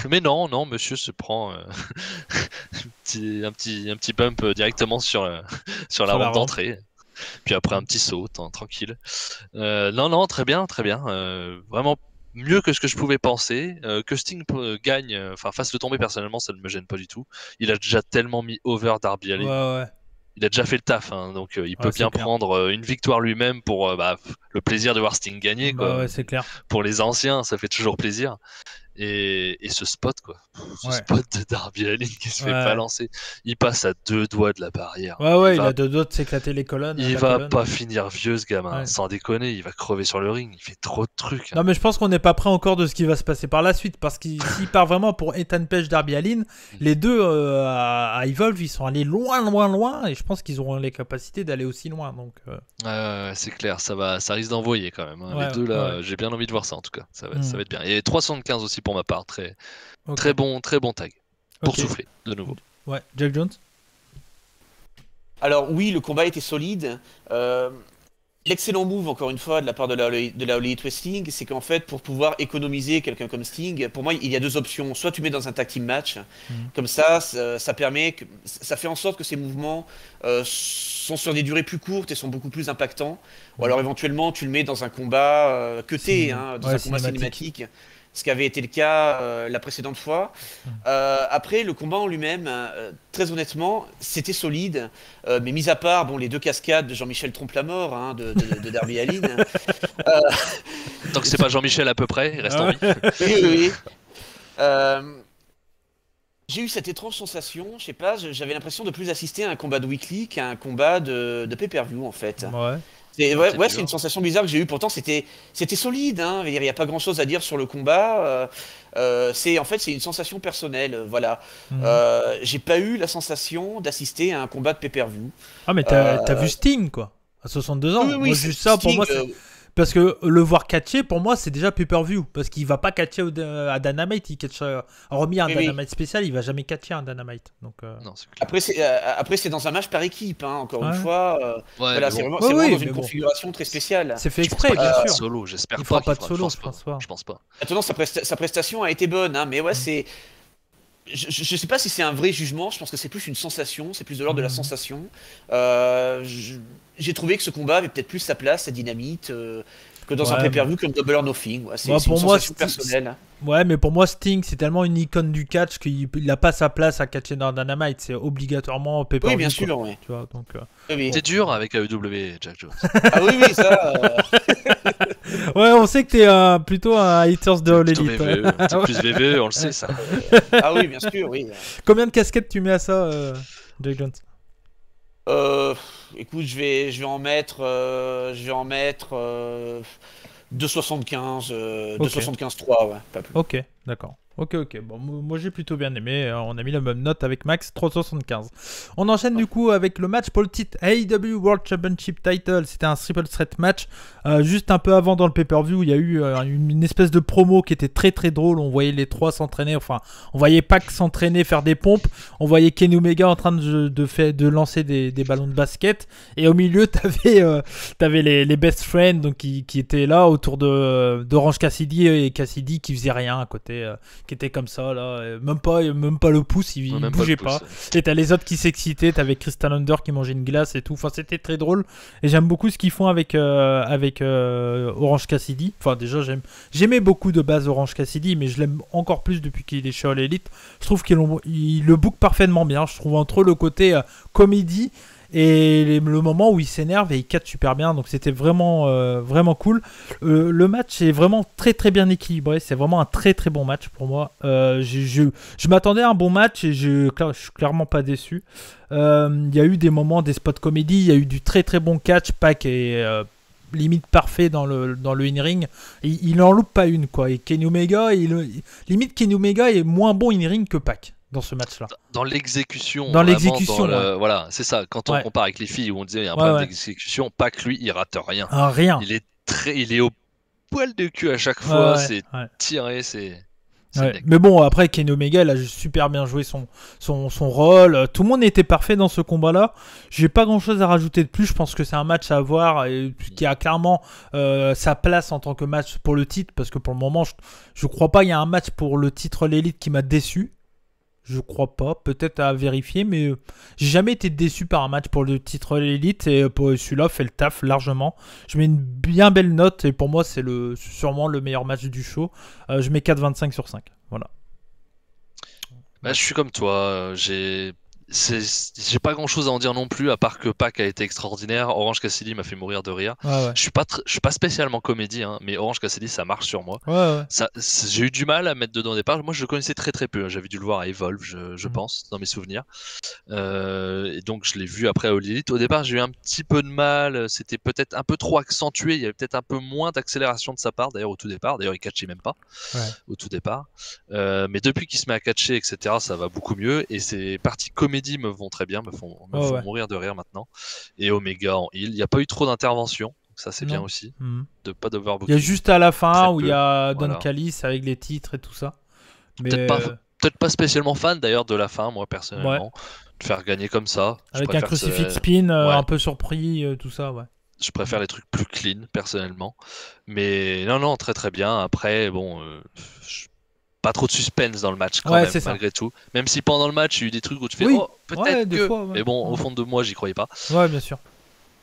Mais non, monsieur se prend un petit bump directement sur la rampe d'entrée. Puis après un petit saut, tranquille. Non, très bien. Vraiment mieux que ce que je pouvais penser. Que Sting gagne, fasse le tomber, personnellement, ça ne me gêne pas du tout. Il a déjà tellement mis over Darby Allin. Ouais. Il a déjà fait le taf, hein, donc il peut bien prendre une victoire lui-même pour le plaisir de voir Sting gagner, quoi. Ouais, c'est clair. Pour les anciens, ça fait toujours plaisir. Et ce spot, quoi. Spot de Darby Allin qui se fait balancer. Il passe à 2 doigts de la barrière. Ouais, il a 2 doigts de s'éclater les colonnes. Il va pas finir vieux, ce gamin. Sans déconner, il va crever sur le ring. Il fait trop de trucs. Non, mais je pense qu'on n'est pas prêt encore de ce qui va se passer par la suite. Parce qu'il part vraiment pour Ethan Page, Darby Allin, les deux à Evolve, ils sont allés loin. Et je pense qu'ils auront les capacités d'aller aussi loin. Donc, c'est clair, ça risque d'envoyer quand même. Hein. Les deux là, j'ai bien envie de voir ça en tout cas. Ça va être bien. Et 3,75 aussi pour ma part. Très bon tag. Pour souffler, de nouveau. Ouais, Jack Jones. Alors oui, le combat était solide. L'excellent move, encore une fois, de la part de la All Elite Wrestling, c'est qu'en fait, pour pouvoir économiser quelqu'un comme Sting, pour moi, il y a 2 options. Soit tu mets dans un tag team match, comme ça permet ça fait en sorte que ces mouvements sont sur des durées plus courtes et sont beaucoup plus impactants. Ou alors éventuellement, tu le mets dans un combat cuté, dans un combat cinématique. Ce qui avait été le cas la précédente fois. Après, le combat en lui-même, très honnêtement, c'était solide. Mais mis à part les 2 cascades de Jean-Michel Trompe-la-Mort, de Darby Allin. Tant que c'est pas Jean-Michel à peu près, il reste en vie. Oui. J'ai eu cette étrange sensation, je sais pas, j'avais l'impression de plus assister à un combat de Weekly qu'à un combat de pay-per-view, en fait. C'est une sensation bizarre que j'ai eue. Pourtant, c'était solide. Il n'y a pas grand-chose à dire sur le combat. C'est une sensation personnelle. Voilà. J'ai pas eu la sensation d'assister à un combat de pay-per-view. Ah, mais t'as vu Sting, quoi, à 62 ans. Oui, moi, juste ça, pour moi, c'est... Parce que le voir catcher, pour moi, c'est déjà pay-per-view. Parce qu'il va pas catcher à Dynamite. Il catch, hormis un Dynamite spécial, il va jamais catcher un Dynamite. Donc, non, c'est clair. Après, c'est dans un match par équipe, encore une fois. C'est vraiment dans une configuration très spéciale. C'est fait exprès, bien sûr. Solo, j'espère il fera pas de solo, je pense pas. Je pense pas. Maintenant, sa prestation a été bonne, mais c'est... Je sais pas si c'est un vrai jugement, je pense que c'est plus une sensation, c'est plus de l'ordre de la sensation. J'ai trouvé que ce combat avait peut-être plus sa place à Dynamite. que dans un pay-per-view comme Double or Nothing. Ouais, c'est pour une moi, sensation personnelle. Ouais, mais pour moi, Sting, c'est tellement une icône du catch qu'il n'a pas sa place à catcher dans Dynamite. C'est obligatoirement pay-per-view. Oui, bien sûr, oui. Tu vois, donc, C'est dur avec AEW, Jack Jones. Ah oui, ça... Ouais, on sait que t'es plutôt un haters de All Elite. C'est plus VVE, on le sait, ça. Ah oui, bien sûr, oui. Combien de casquettes tu mets à ça, Jack Jones? Écoute, je vais en mettre 2,75, 2,75,3, ouais, pas plus. Ok, d'accord. Ok. Bon, moi j'ai plutôt bien aimé. On a mis la même note avec Max, 3,75. On enchaîne du coup avec le match pour le titre AEW World Championship Title. C'était un triple threat match. Juste un peu avant dans le pay-per-view, il y a eu une espèce de promo qui était très très drôle. On voyait les trois s'entraîner. Enfin, on voyait Pac s'entraîner, faire des pompes. On voyait Kenny Omega en train de lancer des ballons de basket. Et au milieu, t'avais les best friends donc, qui étaient là autour d'Orange Cassidy et Cassidy qui faisait rien à côté. Qui était comme ça là, même pas le pouce, il bougeait pas. Et t'as les autres qui s'excitaient, t'avais Crystal Under qui mangeait une glace et tout. Enfin, c'était très drôle. Et j'aime beaucoup ce qu'ils font avec Orange Cassidy. Enfin, déjà j'aimais beaucoup de base Orange Cassidy, mais je l'aime encore plus depuis qu'il est chez All Elite. Je trouve qu'il le book parfaitement bien. Je trouve entre le côté comédie et le moment où il s'énerve et il catch super bien, donc c'était vraiment cool. Le match est vraiment très très bien équilibré, c'est vraiment un très très bon match pour moi. Je m'attendais à un bon match et je suis clairement pas déçu. Il y a eu des moments, des spots comédie, il y a eu du très très bon catch. Pac est limite parfait dans le in-ring, il en loupe pas une quoi. Et Kenny Omega, limite Kenny Omega est moins bon in-ring que Pac dans ce match-là. Dans l'exécution. Voilà, c'est ça. Quand on compare avec les filles où on disait il y a un problème d'exécution, Pac lui, il rate rien. Rien. Il est au poil de cul à chaque fois, c'est tiré, c'est. Mais bon, après Kenny Omega, il a super bien joué son rôle. Tout le monde était parfait dans ce combat-là. J'ai pas grand-chose à rajouter de plus. Je pense que c'est un match à voir et qui a clairement sa place en tant que match pour le titre, parce que pour le moment, je crois pas qu'il y a un match pour le titre l'élite qui m'a déçu. Je crois pas, peut-être à vérifier, mais j'ai jamais été déçu par un match pour le titre l'élite et pour celui-là fait le taf largement. Je mets une bien belle note et pour moi c'est sûrement le meilleur match du show. Je mets 4,25 sur 5. Voilà. Bah, je suis comme toi, j'ai pas grand chose à en dire non plus, à part que Pac a été extraordinaire. Orange Cassidy m'a fait mourir de rire. Je suis pas spécialement comédie, hein, mais Orange Cassidy ça marche sur moi. J'ai eu du mal à mettre dedans au départ. Moi je le connaissais très très peu, hein. J'avais dû le voir à Evolve, je pense, dans mes souvenirs. Et donc je l'ai vu après à All Elite. Au départ j'ai eu un petit peu de mal, c'était peut-être un peu trop accentué, il y avait peut-être un peu moins d'accélération de sa part d'ailleurs au tout départ. D'ailleurs il catchait même pas au tout départ. Mais depuis qu'il se met à catcher, etc., ça va beaucoup mieux. Et ces parties comédie me vont très bien, me font mourir de rire maintenant. Et Omega en heal, il n'y a pas eu trop d'intervention, ça c'est bien aussi, de pas devoir beaucoup. Il y a juste à la fin où il y a Don Callis avec les titres et tout ça. Mais peut-être pas spécialement fan d'ailleurs de la fin, moi personnellement, de faire gagner comme ça. Avec un crucifix spin, un peu surpris, tout ça, Je préfère les trucs plus clean personnellement, mais non, très très bien. Après, bon. Pas trop de suspense dans le match quand même, malgré tout. Même si pendant le match, il y a eu des trucs où tu fais peut-être que... Fois, mais bon, au fond de moi, j'y croyais pas. Ouais, bien sûr.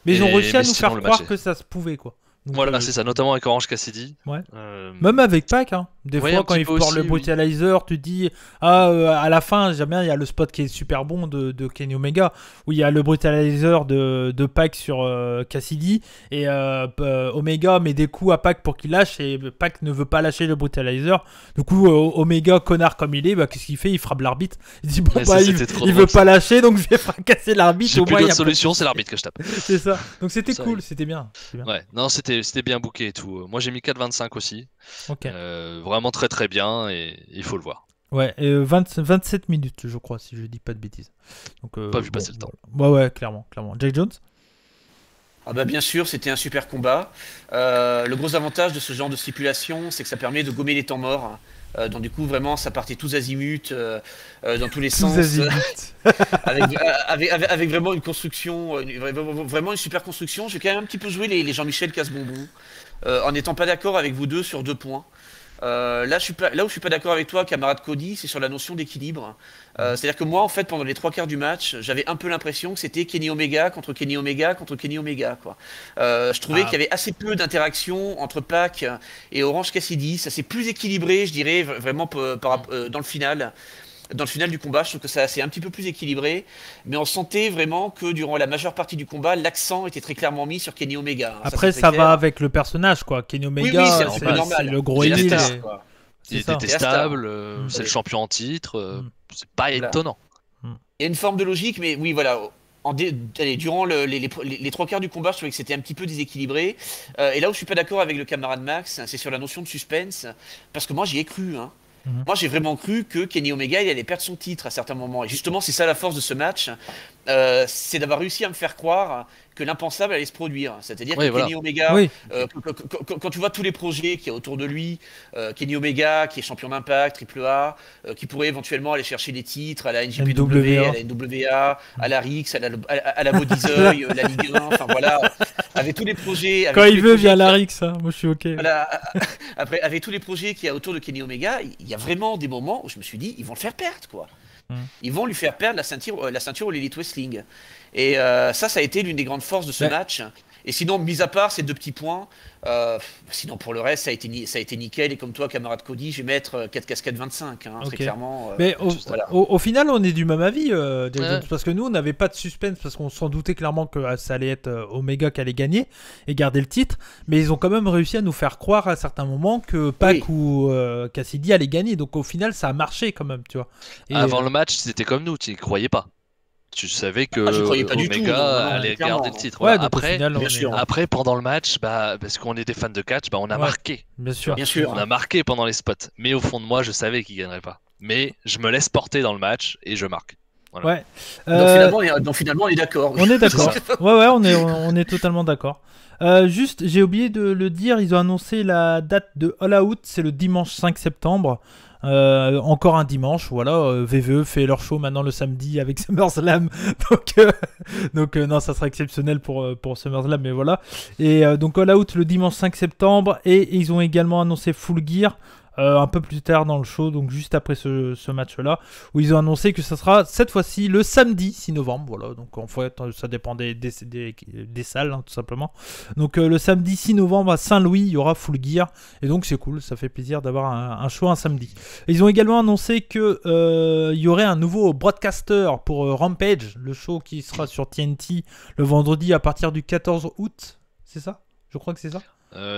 Mais ils ont réussi à nous faire croire que ça se pouvait, quoi. Donc, voilà, c'est ça, notamment avec Orange Cassidy. Même avec Pac, hein. Des fois, quand il porte le brutalizer, tu dis à la fin, j'aime bien, il y a le spot qui est super bon de Kenny Omega, où il y a le brutalizer de Pac sur Cassidy, et Omega met des coups à Pac pour qu'il lâche, et Pac ne veut pas lâcher le brutalizer. Du coup, Omega, connard comme il est, qu'est-ce qu'il fait? Il frappe l'arbitre. Il dit il veut pas lâcher, donc je vais fracasser l'arbitre. J'ai plus d'autre solution, c'est l'arbitre que je tape. C'est ça. Donc c'était cool, c'était bien. Ouais, non, c'était bien booké et tout. Moi j'ai mis 4,25 aussi. Vraiment très très bien et il faut le voir. 27 minutes je crois, si je dis pas de bêtises. Donc, pas vu passer le temps. Ouais, clairement. Jack Jones? Bien sûr, c'était un super combat. Le gros avantage de ce genre de stipulation, c'est que ça permet de gommer les temps morts. Donc du coup vraiment ça partait tous azimuts dans tous les sens avec vraiment une construction, vraiment une super construction. J'ai quand même un petit peu joué les Jean-Michel Casse-Bonbon en n'étant pas d'accord avec vous deux sur 2 points. Là où je suis pas d'accord avec toi, camarade Cody, c'est sur la notion d'équilibre. C'est-à-dire que moi, en fait, pendant les 3 quarts du match, j'avais un peu l'impression que c'était Kenny Omega contre Kenny Omega contre Kenny Omega, quoi. Je trouvais qu'il y avait assez peu d'interaction entre Pac et Orange Cassidy. Ça s'est plus équilibré, je dirais, vraiment dans le final. Dans le final du combat, je trouve que ça c'est un petit peu plus équilibré, mais on sentait vraiment que durant la majeure partie du combat, l'accent était très clairement mis sur Kenny Omega. Après, ça va avec le personnage, quoi. Kenny Omega, c'est le gros il heel. est détestable, c'est le champion en titre, c'est pas étonnant. Il y a une forme de logique, mais oui, voilà. Durant les 3 quarts du combat, je trouvais que c'était un petit peu déséquilibré. Et là où je suis pas d'accord avec le camarade Max, c'est sur la notion de suspense, parce que moi j'y ai cru. Moi, j'ai vraiment cru que Kenny Omega il allait perdre son titre à certains moments. Et justement, c'est ça la force de ce match, c'est d'avoir réussi à me faire croire que l'impensable allait se produire. C'est-à-dire que Kenny Omega, quand tu vois tous les projets qu'il y a autour de lui, Kenny Omega qui est champion d'Impact, AAA, qui pourrait éventuellement aller chercher des titres à la NJPW, à la NWA, à la RIX, à la Bodizeuil, la Ligue 1, enfin voilà, avec tous les projets. Quand il veut, via la RIX, hein. Moi je suis ok. Voilà, après, avec tous les projets qu'il y a autour de Kenny Omega, il y a vraiment des moments où je me suis dit, ils vont le faire perdre, quoi. Ils vont lui faire perdre la ceinture au Elite Wrestling. Et ça a été l'une des grandes forces de ce match. Et sinon, mis à part ces 2 petits points, sinon pour le reste, ça a été nickel. Et comme toi, camarade Cody, je vais mettre 4 casquettes 25, très clairement. Mais au final, on est du même avis, parce que nous, on n'avait pas de suspense, parce qu'on s'en doutait clairement que ça allait être Omega qui allait gagner et garder le titre. Mais ils ont quand même réussi à nous faire croire à certains moments que Pac ou Cassidy allaient gagner. Donc au final, ça a marché quand même, tu vois. Et avant le match, c'était comme nous, tu n'y croyais pas. Tu savais que Omega allait garder le titre. Ouais, après, pendant le match, parce qu'on est des fans de catch, on a marqué. Bien sûr. On a marqué pendant les spots. Mais au fond de moi, je savais qu'il gagnerait pas. Mais je me laisse porter dans le match et je marque. Voilà. Ouais. Donc finalement, on est d'accord. On est d'accord. ouais, on est totalement d'accord. Juste, j'ai oublié de le dire, ils ont annoncé la date de All Out, c'est le dimanche 5 septembre. Encore un dimanche, voilà. VVE fait leur show maintenant le samedi avec SummerSlam, donc non, ça sera exceptionnel pour SummerSlam, mais voilà. Et donc All Out le dimanche 5 septembre, et ils ont également annoncé Full Gear un peu plus tard dans le show, donc juste après ce match-là, où ils ont annoncé que ça sera cette fois-ci le samedi 6 novembre, voilà, donc en fait ça dépend des salles, hein, tout simplement. Donc le samedi 6 novembre à Saint-Louis, il y aura Full Gear, et donc c'est cool, ça fait plaisir d'avoir un show un samedi. Et ils ont également annoncé que il y aurait un nouveau broadcaster pour Rampage, le show qui sera sur TNT le vendredi à partir du 14 août, c'est ça? Je crois que c'est ça.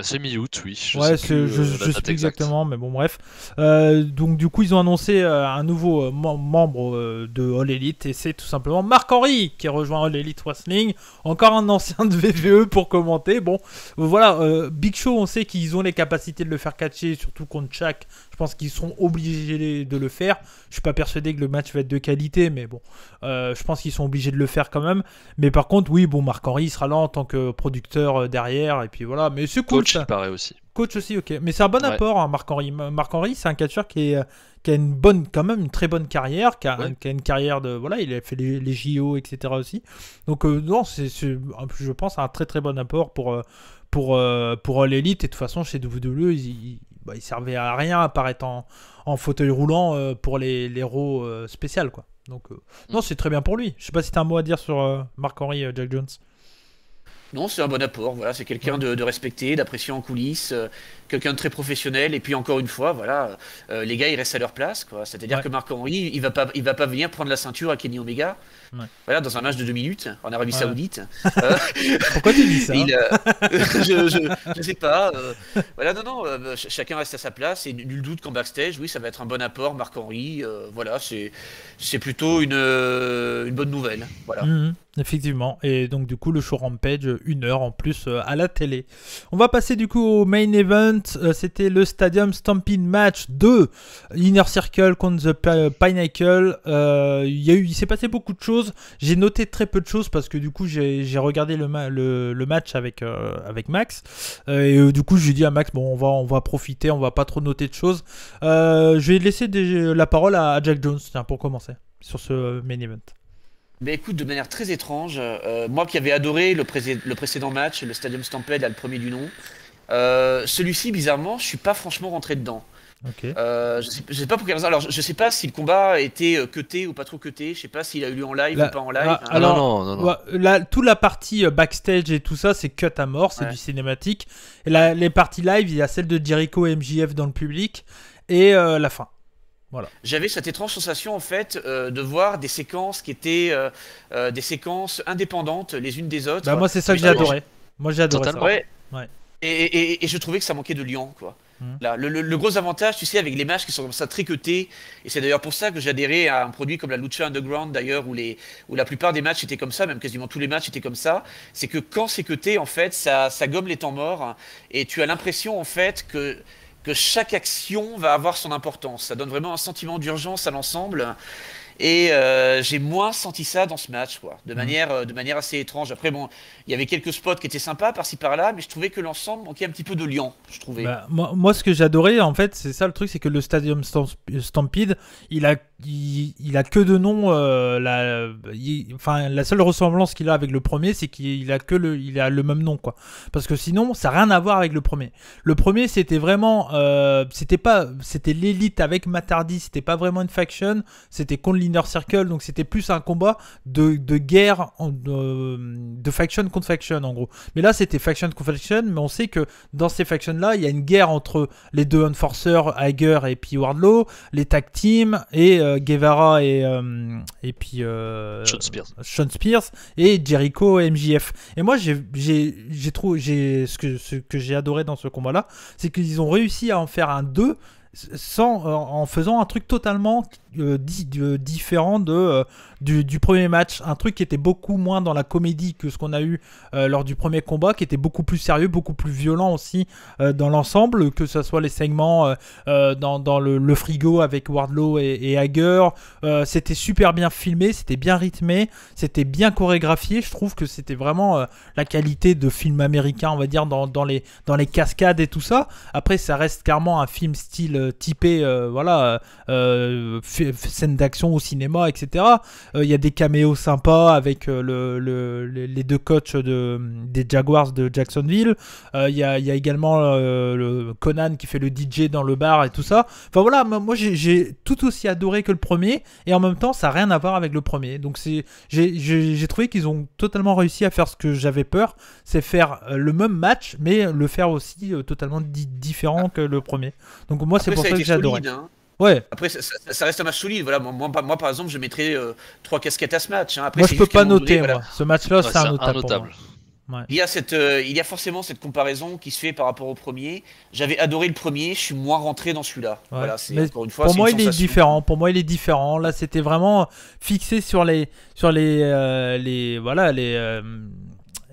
C'est mi-août, oui. Je sais plus exactement, mais bon, bref. Donc, du coup, ils ont annoncé un nouveau membre de All Elite, et c'est tout simplement Marc-Henri qui rejoint All Elite Wrestling. Encore un ancien de VVE pour commenter. Bon, voilà, Big Show, on sait qu'ils ont les capacités de le faire catcher, surtout contre Shaq. Je pense qu'ils sont obligés de le faire. Je suis pas persuadé que le match va être de qualité, mais bon, je pense qu'ils sont obligés de le faire quand même. Mais par contre, oui, bon, Marc-Henri il sera là en tant que producteur derrière, et puis voilà. Mais c'est cool. Coach, il paraît aussi. Coach aussi, ok. Mais c'est un bon apport, hein, Marc-Henri. Marc-Henri, c'est un catcheur qui a quand même une très bonne carrière, qui a une carrière de, voilà, il a fait les JO, etc. aussi. Donc non, c'est je pense un très très bon apport pour l'élite. Et de toute façon, chez WWE, il servait à rien à part être en fauteuil roulant pour les Raw spéciales, quoi. Donc non, c'est très bien pour lui. Je sais pas si t'as un mot à dire sur Marc-Henri Jack Jones. Non, c'est un bon apport. Voilà, c'est quelqu'un de respecté, d'apprécié en coulisses, quelqu'un de très professionnel. Et puis encore une fois, voilà, les gars, ils restent à leur place, quoi. C'est-à-dire que Marc-Henri, il va pas venir prendre la ceinture à Kenny Omega. Voilà, dans un match de 2 minutes en Arabie Saoudite. Pourquoi tu dis ça? Je sais pas. Voilà, non, chacun reste à sa place. Et nul doute qu'en backstage, oui, ça va être un bon apport, Marc-Henri. Voilà, c'est plutôt une bonne nouvelle. Voilà. Effectivement, et donc du coup le show Rampage 1 heure en plus à la télé. On va passer du coup au main event, c'était le Stadium Stampede Match 2, Inner Circle contre The Pinnacle. Il s'est passé beaucoup de choses, j'ai noté très peu de choses parce que du coup j'ai regardé le match avec Max, et du coup j'ai dit à Max, bon on va profiter, on va pas trop noter de choses. Je vais laisser la parole à Jack Jones, tiens, pour commencer sur ce main event. Mais écoute, de manière très étrange, moi qui avais adoré le précédent match, le Stadium Stampede, le premier du nom, Celui-ci, bizarrement, je suis pas franchement rentré dedans. Ok. Je sais pas pour quelle raison. Alors, je sais pas si le combat était cuté ou pas trop cuté. Je sais pas s'il a eu lieu en live ou pas en live. Alors, non. Toute la partie backstage et tout ça, c'est cut à mort, c'est du cinématique. Et les parties live, il y a celle de Jericho et MJF dans le public et la fin. Voilà. J'avais cette étrange sensation en fait de voir des séquences qui étaient des séquences indépendantes les unes des autres. Bah, moi, c'est ça que j'ai adoré. Moi, j'ai adoré ça. Ouais. Et je trouvais que ça manquait de liant, quoi. Là, le gros avantage, tu sais, avec les matchs qui sont comme ça tricotés, et c'est d'ailleurs pour ça que j'ai adhéré à un produit comme la Lucha Underground d'ailleurs, où la plupart des matchs étaient comme ça, même quasiment tous les matchs étaient comme ça, c'est que quand c'est cuté, en fait, ça gomme les temps morts, et tu as l'impression, en fait, que chaque action va avoir son importance. Ça donne vraiment un sentiment d'urgence à l'ensemble. Et j'ai moins senti ça dans ce match, quoi, de manière assez étrange. Après, bon, il y avait quelques spots qui étaient sympas par-ci par-là, mais je trouvais que l'ensemble manquait un petit peu de liant, je trouvais. Bah, moi, ce que j'adorais, en fait, c'est ça le truc, c'est que le Stadium Stampede, il a que de nom. La seule ressemblance qu'il a avec le premier, c'est qu'il a le même nom, quoi. Parce que sinon, ça n'a rien à voir avec le premier. Le premier, c'était vraiment, c'était l'élite avec Matt Hardy, c'était pas vraiment une faction, c'était contre l'Inner Circle, donc c'était plus un combat de guerre, de faction contre faction, en gros. Mais là, c'était faction contre faction, mais on sait que dans ces factions-là, il y a une guerre entre les deux Enforcers, Hager et puis Wardlow, les tag teams et Guevara et puis Sean Spears et Jericho et MJF. Et moi, ce que j'ai adoré dans ce combat-là, c'est qu'ils ont réussi à en faire un 2 en faisant un truc totalement différent du premier match, un truc qui était beaucoup moins dans la comédie que ce qu'on a eu lors du premier combat, qui était beaucoup plus sérieux, beaucoup plus violent aussi dans l'ensemble, que ce soit les segments dans le frigo avec Wardlow et Hager. C'était super bien filmé, c'était bien rythmé, c'était bien chorégraphié. Je trouve que c'était vraiment la qualité de film américain, on va dire, dans les cascades et tout ça. Après, ça reste clairement un film style typé, scène d'action au cinéma, etc. Il y a des caméos sympas avec les deux coachs des Jaguars de Jacksonville. Il y a également le Conan qui fait le DJ dans le bar et tout ça. Enfin voilà, moi j'ai tout aussi adoré que le premier, et en même temps ça n'a rien à voir avec le premier. Donc j'ai trouvé qu'ils ont totalement réussi à faire ce que j'avais peur, c'est faire le même match mais le faire aussi totalement différent que le premier. Donc moi c'est pour ça que j'ai adoré. Ouais. Après, ça reste un match solide. Voilà, moi par exemple, je mettrais 3 casquettes à ce match. Hein. Après, moi, je peux pas noter. Voilà. Ce match-là, c'est un notable. Ouais. Il y a forcément cette comparaison qui se fait par rapport au premier. J'avais adoré le premier, je suis moins rentré dans celui-là. Ouais. Voilà, encore une fois, pour moi, il est différent. Pour moi, il est différent. Là, c'était vraiment fixé sur les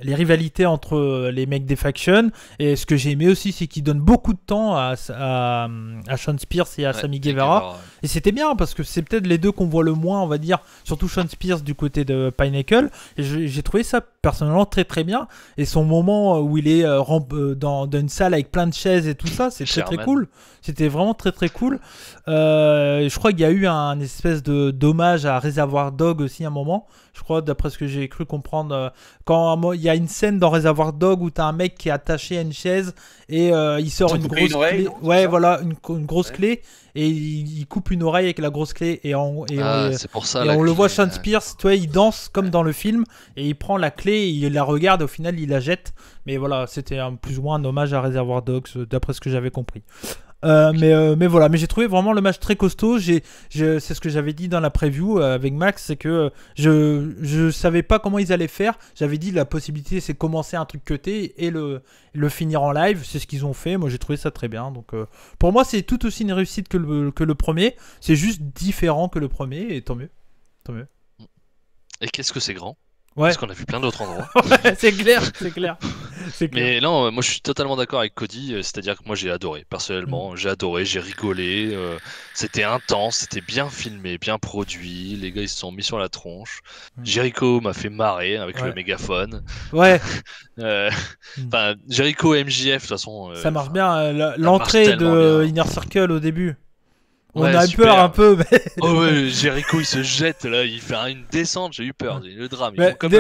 les rivalités entre les mecs des factions. Et ce que j'ai aimé aussi, c'est qu'ils donnent beaucoup de temps à Sean Spears et à Sammy Guevara. Et c'était bien parce que c'est peut-être les deux qu'on voit le moins, on va dire, surtout Sean Spears du côté de Pinnacle. Et j'ai trouvé ça personnellement très très bien. Et son moment où il est dans une salle avec plein de chaises et tout ça, c'est très très cool. C'était vraiment très très cool. Je crois qu'il y a eu un espèce d'hommage à Reservoir Dog aussi à un moment. Je crois, d'après ce que j'ai cru comprendre, quand il y a une scène dans Reservoir Dog où t'as un mec qui est attaché à une chaise et il sort une grosse clé. Ouais, voilà, une grosse clé, et il coupe une oreille avec la grosse clé, et c'est pour ça, et on le voit, Sean Spears, tu vois, il danse comme dans le film, et il prend la clé, et il la regarde, et au final il la jette. Mais voilà, c'était plus ou moins un hommage à Reservoir Dogs, d'après ce que j'avais compris. Mais voilà, mais j'ai trouvé vraiment le match très costaud. C'est ce que j'avais dit dans la preview avec Max, c'est que je savais pas comment ils allaient faire. J'avais dit la possibilité c'est de commencer un truc cuté et le finir en live. C'est ce qu'ils ont fait. Moi j'ai trouvé ça très bien. Donc pour moi c'est tout aussi une réussite que le premier. C'est juste différent que le premier, et tant mieux. Et qu'est-ce que c'est grand? Ouais. Parce qu'on a vu plein d'autres endroits. Ouais, c'est clair. Mais non, moi je suis totalement d'accord avec Cody, c'est-à-dire que moi j'ai adoré, personnellement, j'ai adoré, j'ai rigolé, c'était intense, c'était bien filmé, bien produit, les gars ils se sont mis sur la tronche, Jericho m'a fait marrer avec le mégaphone. Ouais. Jericho et MJF de toute façon. Ça marche bien, l'entrée de Inner Circle au début. On a eu peur un peu, mais... Oh ouais, Jericho il se jette là, il fait une descente, j'ai eu peur, le drame. Comme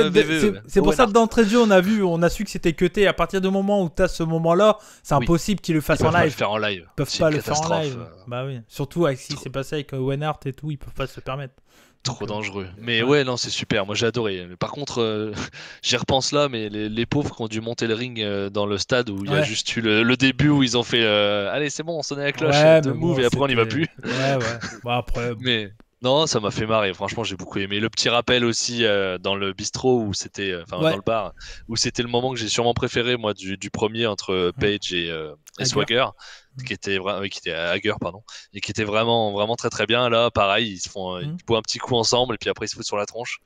c'est pour ça que d'entrée de jeu, on a su que c'était cuté. À partir du moment où t'as ce moment-là, c'est impossible qu'ils le fassent en live. Ils peuvent pas le faire en live. Ils peuvent pas le faire en live. Bah oui. Surtout avec ce qui s'est passé avec Owen Hart et tout, ils peuvent pas se le permettre. Trop dangereux. Mais ouais, non, c'est super. Moi, j'ai adoré. Par contre, j'y repense là, mais les pauvres qui ont dû monter le ring dans le stade où il y a juste eu le début où ils ont fait allez, c'est bon, on sonnait la cloche, de move, et après on n'y va plus. Ouais. Bah, après. Mais non, ça m'a fait marrer. Franchement, j'ai beaucoup aimé. Le petit rappel aussi dans le bistrot où c'était, dans le bar, où c'était le moment que j'ai sûrement préféré, moi, du premier entre Page et Swagger. Qui était Hager, pardon, et qui était vraiment très très bien. Là, pareil, ils boivent un petit coup ensemble et puis après ils se foutent sur la tronche.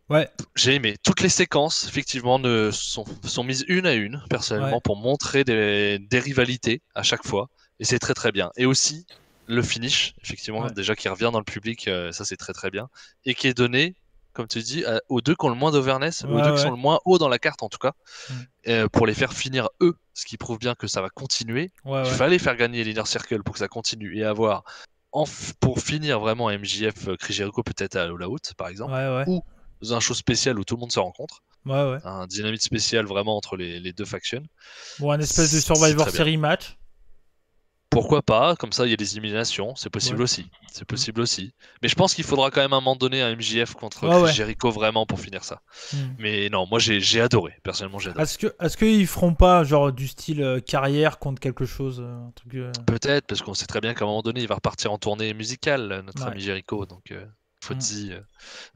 Ouais. J'ai aimé. Toutes les séquences, effectivement, sont mises une à une, personnellement, pour montrer des rivalités à chaque fois, et c'est très très bien. Et aussi le finish, effectivement, déjà qui revient dans le public, ça c'est très très bien, et qui est donné, comme tu dis, aux deux qui ont le moins d'overness, aux deux qui sont le moins haut dans la carte en tout cas, pour les faire finir eux, ce qui prouve bien que ça va continuer. Il fallait faire gagner l'Inner Circle pour que ça continue et avoir, pour finir vraiment MJF, Chris Jericho peut-être à All Out par exemple, ou dans un show spécial où tout le monde se rencontre, un dynamite spécial vraiment entre les deux factions. Bon, un espèce de Survivor Series match. Pourquoi pas, comme ça il y a des éliminations, c'est possible aussi. C'est possible aussi. Mais je pense qu'il faudra quand même à un moment donné un MJF contre Chris Jericho vraiment pour finir ça. Mais non, moi j'ai adoré, personnellement j'ai adoré. Est-ce qu'ils feront pas genre du style carrière contre quelque chose un truc, Peut-être, parce qu'on sait très bien qu'à un moment donné il va repartir en tournée musicale, notre ami Jericho, donc Fozzy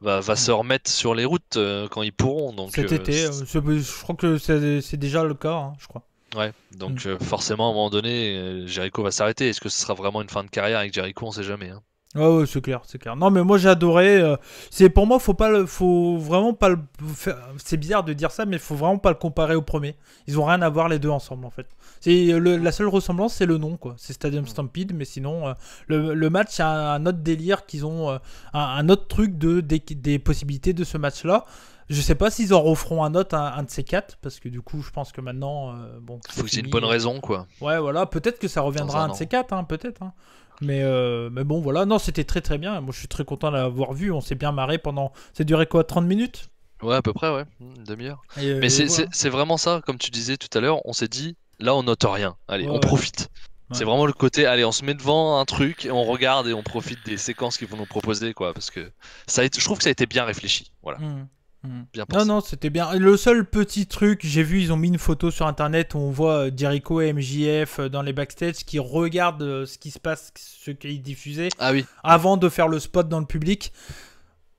va se remettre sur les routes quand ils pourront. Donc, cet été, je crois que c'est déjà le cas, hein, je crois. Ouais, donc forcément à un moment donné, Jericho va s'arrêter. Est-ce que ce sera vraiment une fin de carrière avec Jericho? On sait jamais. Hein. Ouais, c'est clair. Non, mais moi j'ai adoré. C'est pour moi, faut vraiment pas le faire. C'est bizarre de dire ça, mais faut vraiment pas le comparer au premier. Ils ont rien à voir les deux ensemble en fait. La seule ressemblance, c'est le nom quoi. C'est Stadium Stampede, mais sinon le match a un autre délire qu'ils ont, un autre truc des possibilités de ce match-là. Je sais pas s'ils en referont un autre, un de ces quatre, parce que du coup, je pense que maintenant, faut que c'est une bonne raison, quoi. Ouais, voilà, peut-être que ça reviendra un de ces quatre, hein, peut-être. Hein. Mais bon, voilà, non, c'était très très bien. Moi, je suis très content de l'avoir vu. On s'est bien marré pendant. C'est duré quoi, 30 minutes? Ouais, à peu près, ouais, une demi-heure. Mais c'est vraiment ça, comme tu disais tout à l'heure. On s'est dit, là, on note rien. Allez, on profite. Ouais. C'est vraiment le côté, allez, on se met devant un truc et on regarde et on profite des séquences qu'ils vont nous proposer, quoi. Parce que je trouve que ça a été bien réfléchi. Voilà. Bien pensé. Non, c'était bien. Le seul petit truc, j'ai vu, ils ont mis une photo sur internet où on voit Jericho et MJF dans les backstage qui regardent ce qui se passe, ce qui est diffusé, avant de faire le spot dans le public.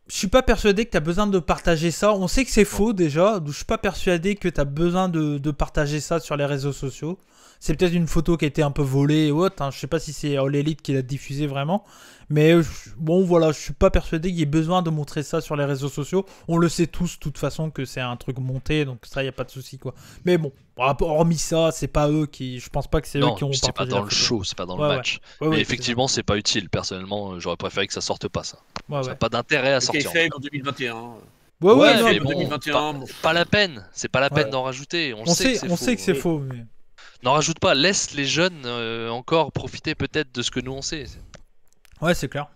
Je suis pas persuadé que tu as besoin de partager ça. On sait que c'est faux déjà. Je suis pas persuadé que tu as besoin de partager ça sur les réseaux sociaux. C'est peut-être une photo qui a été un peu volée et autre. Hein. Je sais pas si c'est All Elite qui l'a diffusée vraiment. Mais bon, voilà, je suis pas persuadé qu'il y ait besoin de montrer ça sur les réseaux sociaux. On le sait tous, de toute façon, que c'est un truc monté. Donc ça, il n'y a pas de souci, quoi. Mais bon, hormis ça, c'est pas eux qui... Je pense pas que c'est eux qui ont partagé. C'est pas dans le show, c'est pas dans le match. Mais effectivement, c'est pas utile. Personnellement, j'aurais préféré que ça sorte pas, ça. Ça n'a pas d'intérêt à sortir. C'est fait en 2021. Mais bon, 2021, pas la peine. C'est pas la peine d'en rajouter. On sait que c'est faux. Mais... N'en rajoute pas. Laisse les jeunes encore profiter peut-être de ce que nous on sait. Ouais, c'est clair.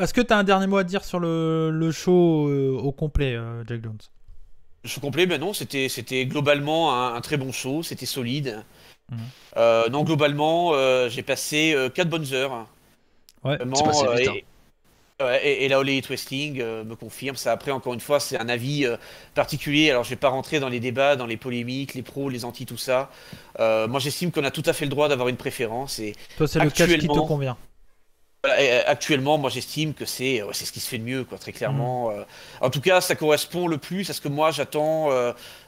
Est-ce que tu as un dernier mot à dire sur le show au complet, Jack Jones? Le show complet, ben non, c'était globalement un très bon show, c'était solide. Non, globalement, j'ai passé 4 bonnes heures. Ouais, c'est passé vite. Et la All Elite Wrestling me confirme. Ça, après, encore une fois, c'est un avis particulier. Alors, je vais pas rentrer dans les débats, dans les polémiques, les pros, les anti, tout ça. Moi, j'estime qu'on a tout à fait le droit d'avoir une préférence. Et toi, c'est le catch qui te convient. Actuellement, moi j'estime que c'est ce qui se fait de mieux, quoi, très clairement. En tout cas, ça correspond le plus à ce que moi j'attends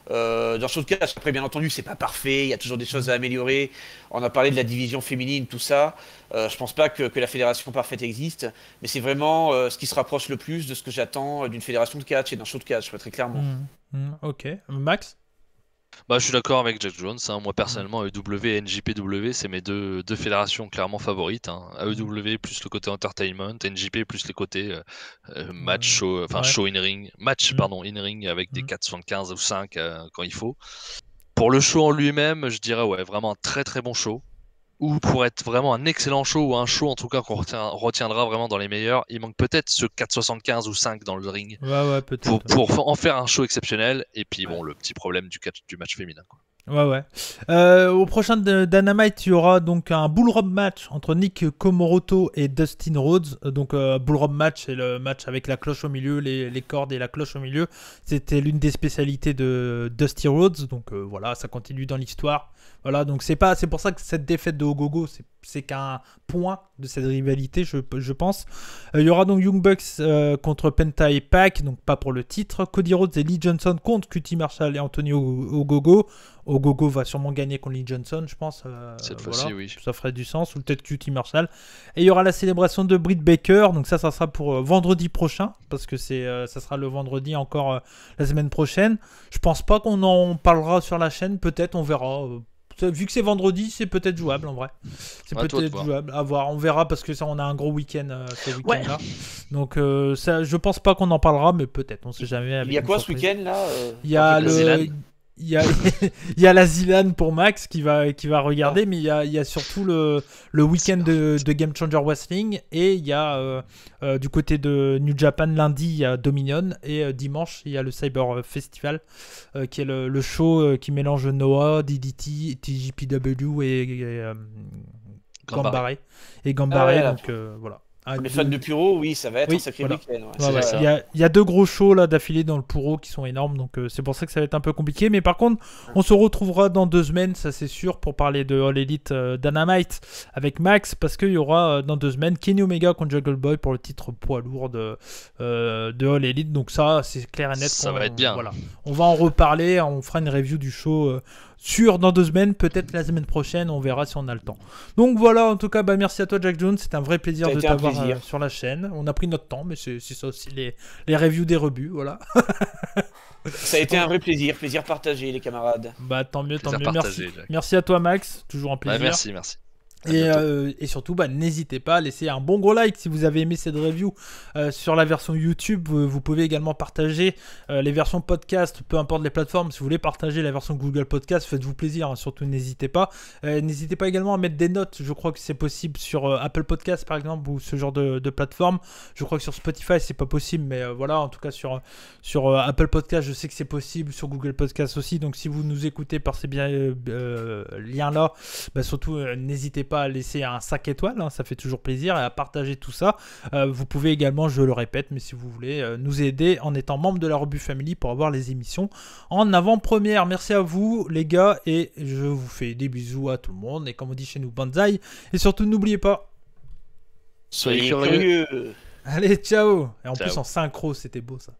d'un show de catch. Après, bien entendu, c'est pas parfait, il y a toujours des choses à améliorer. On a parlé de la division féminine, tout ça. Je pense pas que la fédération parfaite existe, mais c'est vraiment ce qui se rapproche le plus de ce que j'attends d'une fédération de catch et d'un show de catch, très clairement. Ok. Max? Bah, je suis d'accord avec Jack Jones. Hein. Moi, personnellement, AEW et NJPW, c'est mes deux fédérations clairement favorites. Hein. AEW plus le côté entertainment, NJP plus le côté match, show, show in-ring. Match, pardon, in-ring avec des 4,75 ou 5 quand il faut. Pour le show en lui-même, je dirais, ouais, vraiment un très très bon show. ou pour être vraiment un excellent show, ou un show en tout cas qu'on retiendra vraiment dans les meilleurs, il manque peut-être ce 4,75 ou 5 dans le ring. Ouais, peut-être. Pour en faire un show exceptionnel. Et puis bon, le petit problème du match féminin, quoi. Ouais. Au prochain Dynamite, il y aura donc un Bull Rope match entre Nick Komoroto et Dustin Rhodes. Donc Bull Rope match, c'est le match avec la cloche au milieu, les cordes et la cloche au milieu. C'était l'une des spécialités de Dusty Rhodes. Donc voilà, ça continue dans l'histoire. Voilà, donc c'est pour ça que cette défaite de Ogogo, c'est qu'un point de cette rivalité, je pense. Il y aura donc Young Bucks contre Penta et Pac, donc pas pour le titre. Cody Rhodes et Lee Johnson contre QT Marshall et Anthony Ogogo. Ogogo va sûrement gagner contre Lee Johnson, je pense. Cette fois-ci, oui. Ça ferait du sens, ou peut-être QT Marshall. Et il y aura la célébration de Britt Baker, donc ça sera pour vendredi prochain, parce que ça sera le vendredi encore la semaine prochaine. Je pense pas qu'on en parlera sur la chaîne, peut-être, on verra. Vu que c'est vendredi, c'est peut-être jouable en vrai. C'est peut-être jouable à voir. On verra parce que ça, on a un gros week-end ce week-end-là. Donc ça, je pense pas qu'on en parlera, mais peut-être. On sait jamais. Il y a quoi ce week-end là Il y a il y a la Zilan pour Max qui va regarder, mais il y a surtout le week-end de Game Changer Wrestling, et il y a du côté de New Japan lundi il y a Dominion, et dimanche il y a le Cyber Festival qui est le show qui mélange Noah, DDT, TJPW et Gambaré. Donc voilà. Les fans de Puro, oui, ça va être un sacré week-end. Il y a deux gros shows là d'affilée dans le Puro qui sont énormes, donc c'est pour ça que ça va être un peu compliqué. Mais par contre, on se retrouvera dans 2 semaines, ça c'est sûr, pour parler de All Elite Dynamite avec Max, parce qu'il y aura dans 2 semaines Kenny Omega contre Jungle Boy pour le titre poids lourd de All Elite. Donc ça, c'est clair et net. Ça va être bien. Voilà. On va en reparler, on fera une review du show. Dans 2 semaines, peut-être la semaine prochaine, on verra si on a le temps. Donc voilà, en tout cas, merci à toi Jack Jones, c'était un vrai plaisir de t'avoir sur la chaîne. On a pris notre temps, mais c'est ça aussi les reviews des rebuts, voilà. Ça a été un vrai plaisir partagé les camarades. Tant mieux. Merci à toi Max, toujours un plaisir. Merci. Et surtout, n'hésitez pas à laisser un bon gros like si vous avez aimé cette review sur la version YouTube. Vous pouvez également partager les versions podcast, peu importe les plateformes. Si vous voulez partager la version Google Podcast, faites-vous plaisir, surtout n'hésitez pas. N'hésitez pas également à mettre des notes. Je crois que c'est possible sur Apple Podcast par exemple, ou ce genre de plateforme. Je crois que sur Spotify c'est pas possible, mais voilà, en tout cas sur Apple Podcast je sais que c'est possible, sur Google Podcast aussi. Donc si vous nous écoutez par ces liens là, surtout n'hésitez pas à laisser un 5 étoiles, ça fait toujours plaisir, et à partager tout ça. Vous pouvez également, je le répète, mais si vous voulez nous aider en étant membre de la Rebut Family pour avoir les émissions en avant-première. Merci à vous les gars, et je vous fais des bisous à tout le monde, et comme on dit chez nous, banzai, et surtout n'oubliez pas, soyez curieux. Allez, ciao. Et en plus en synchro, c'était beau ça.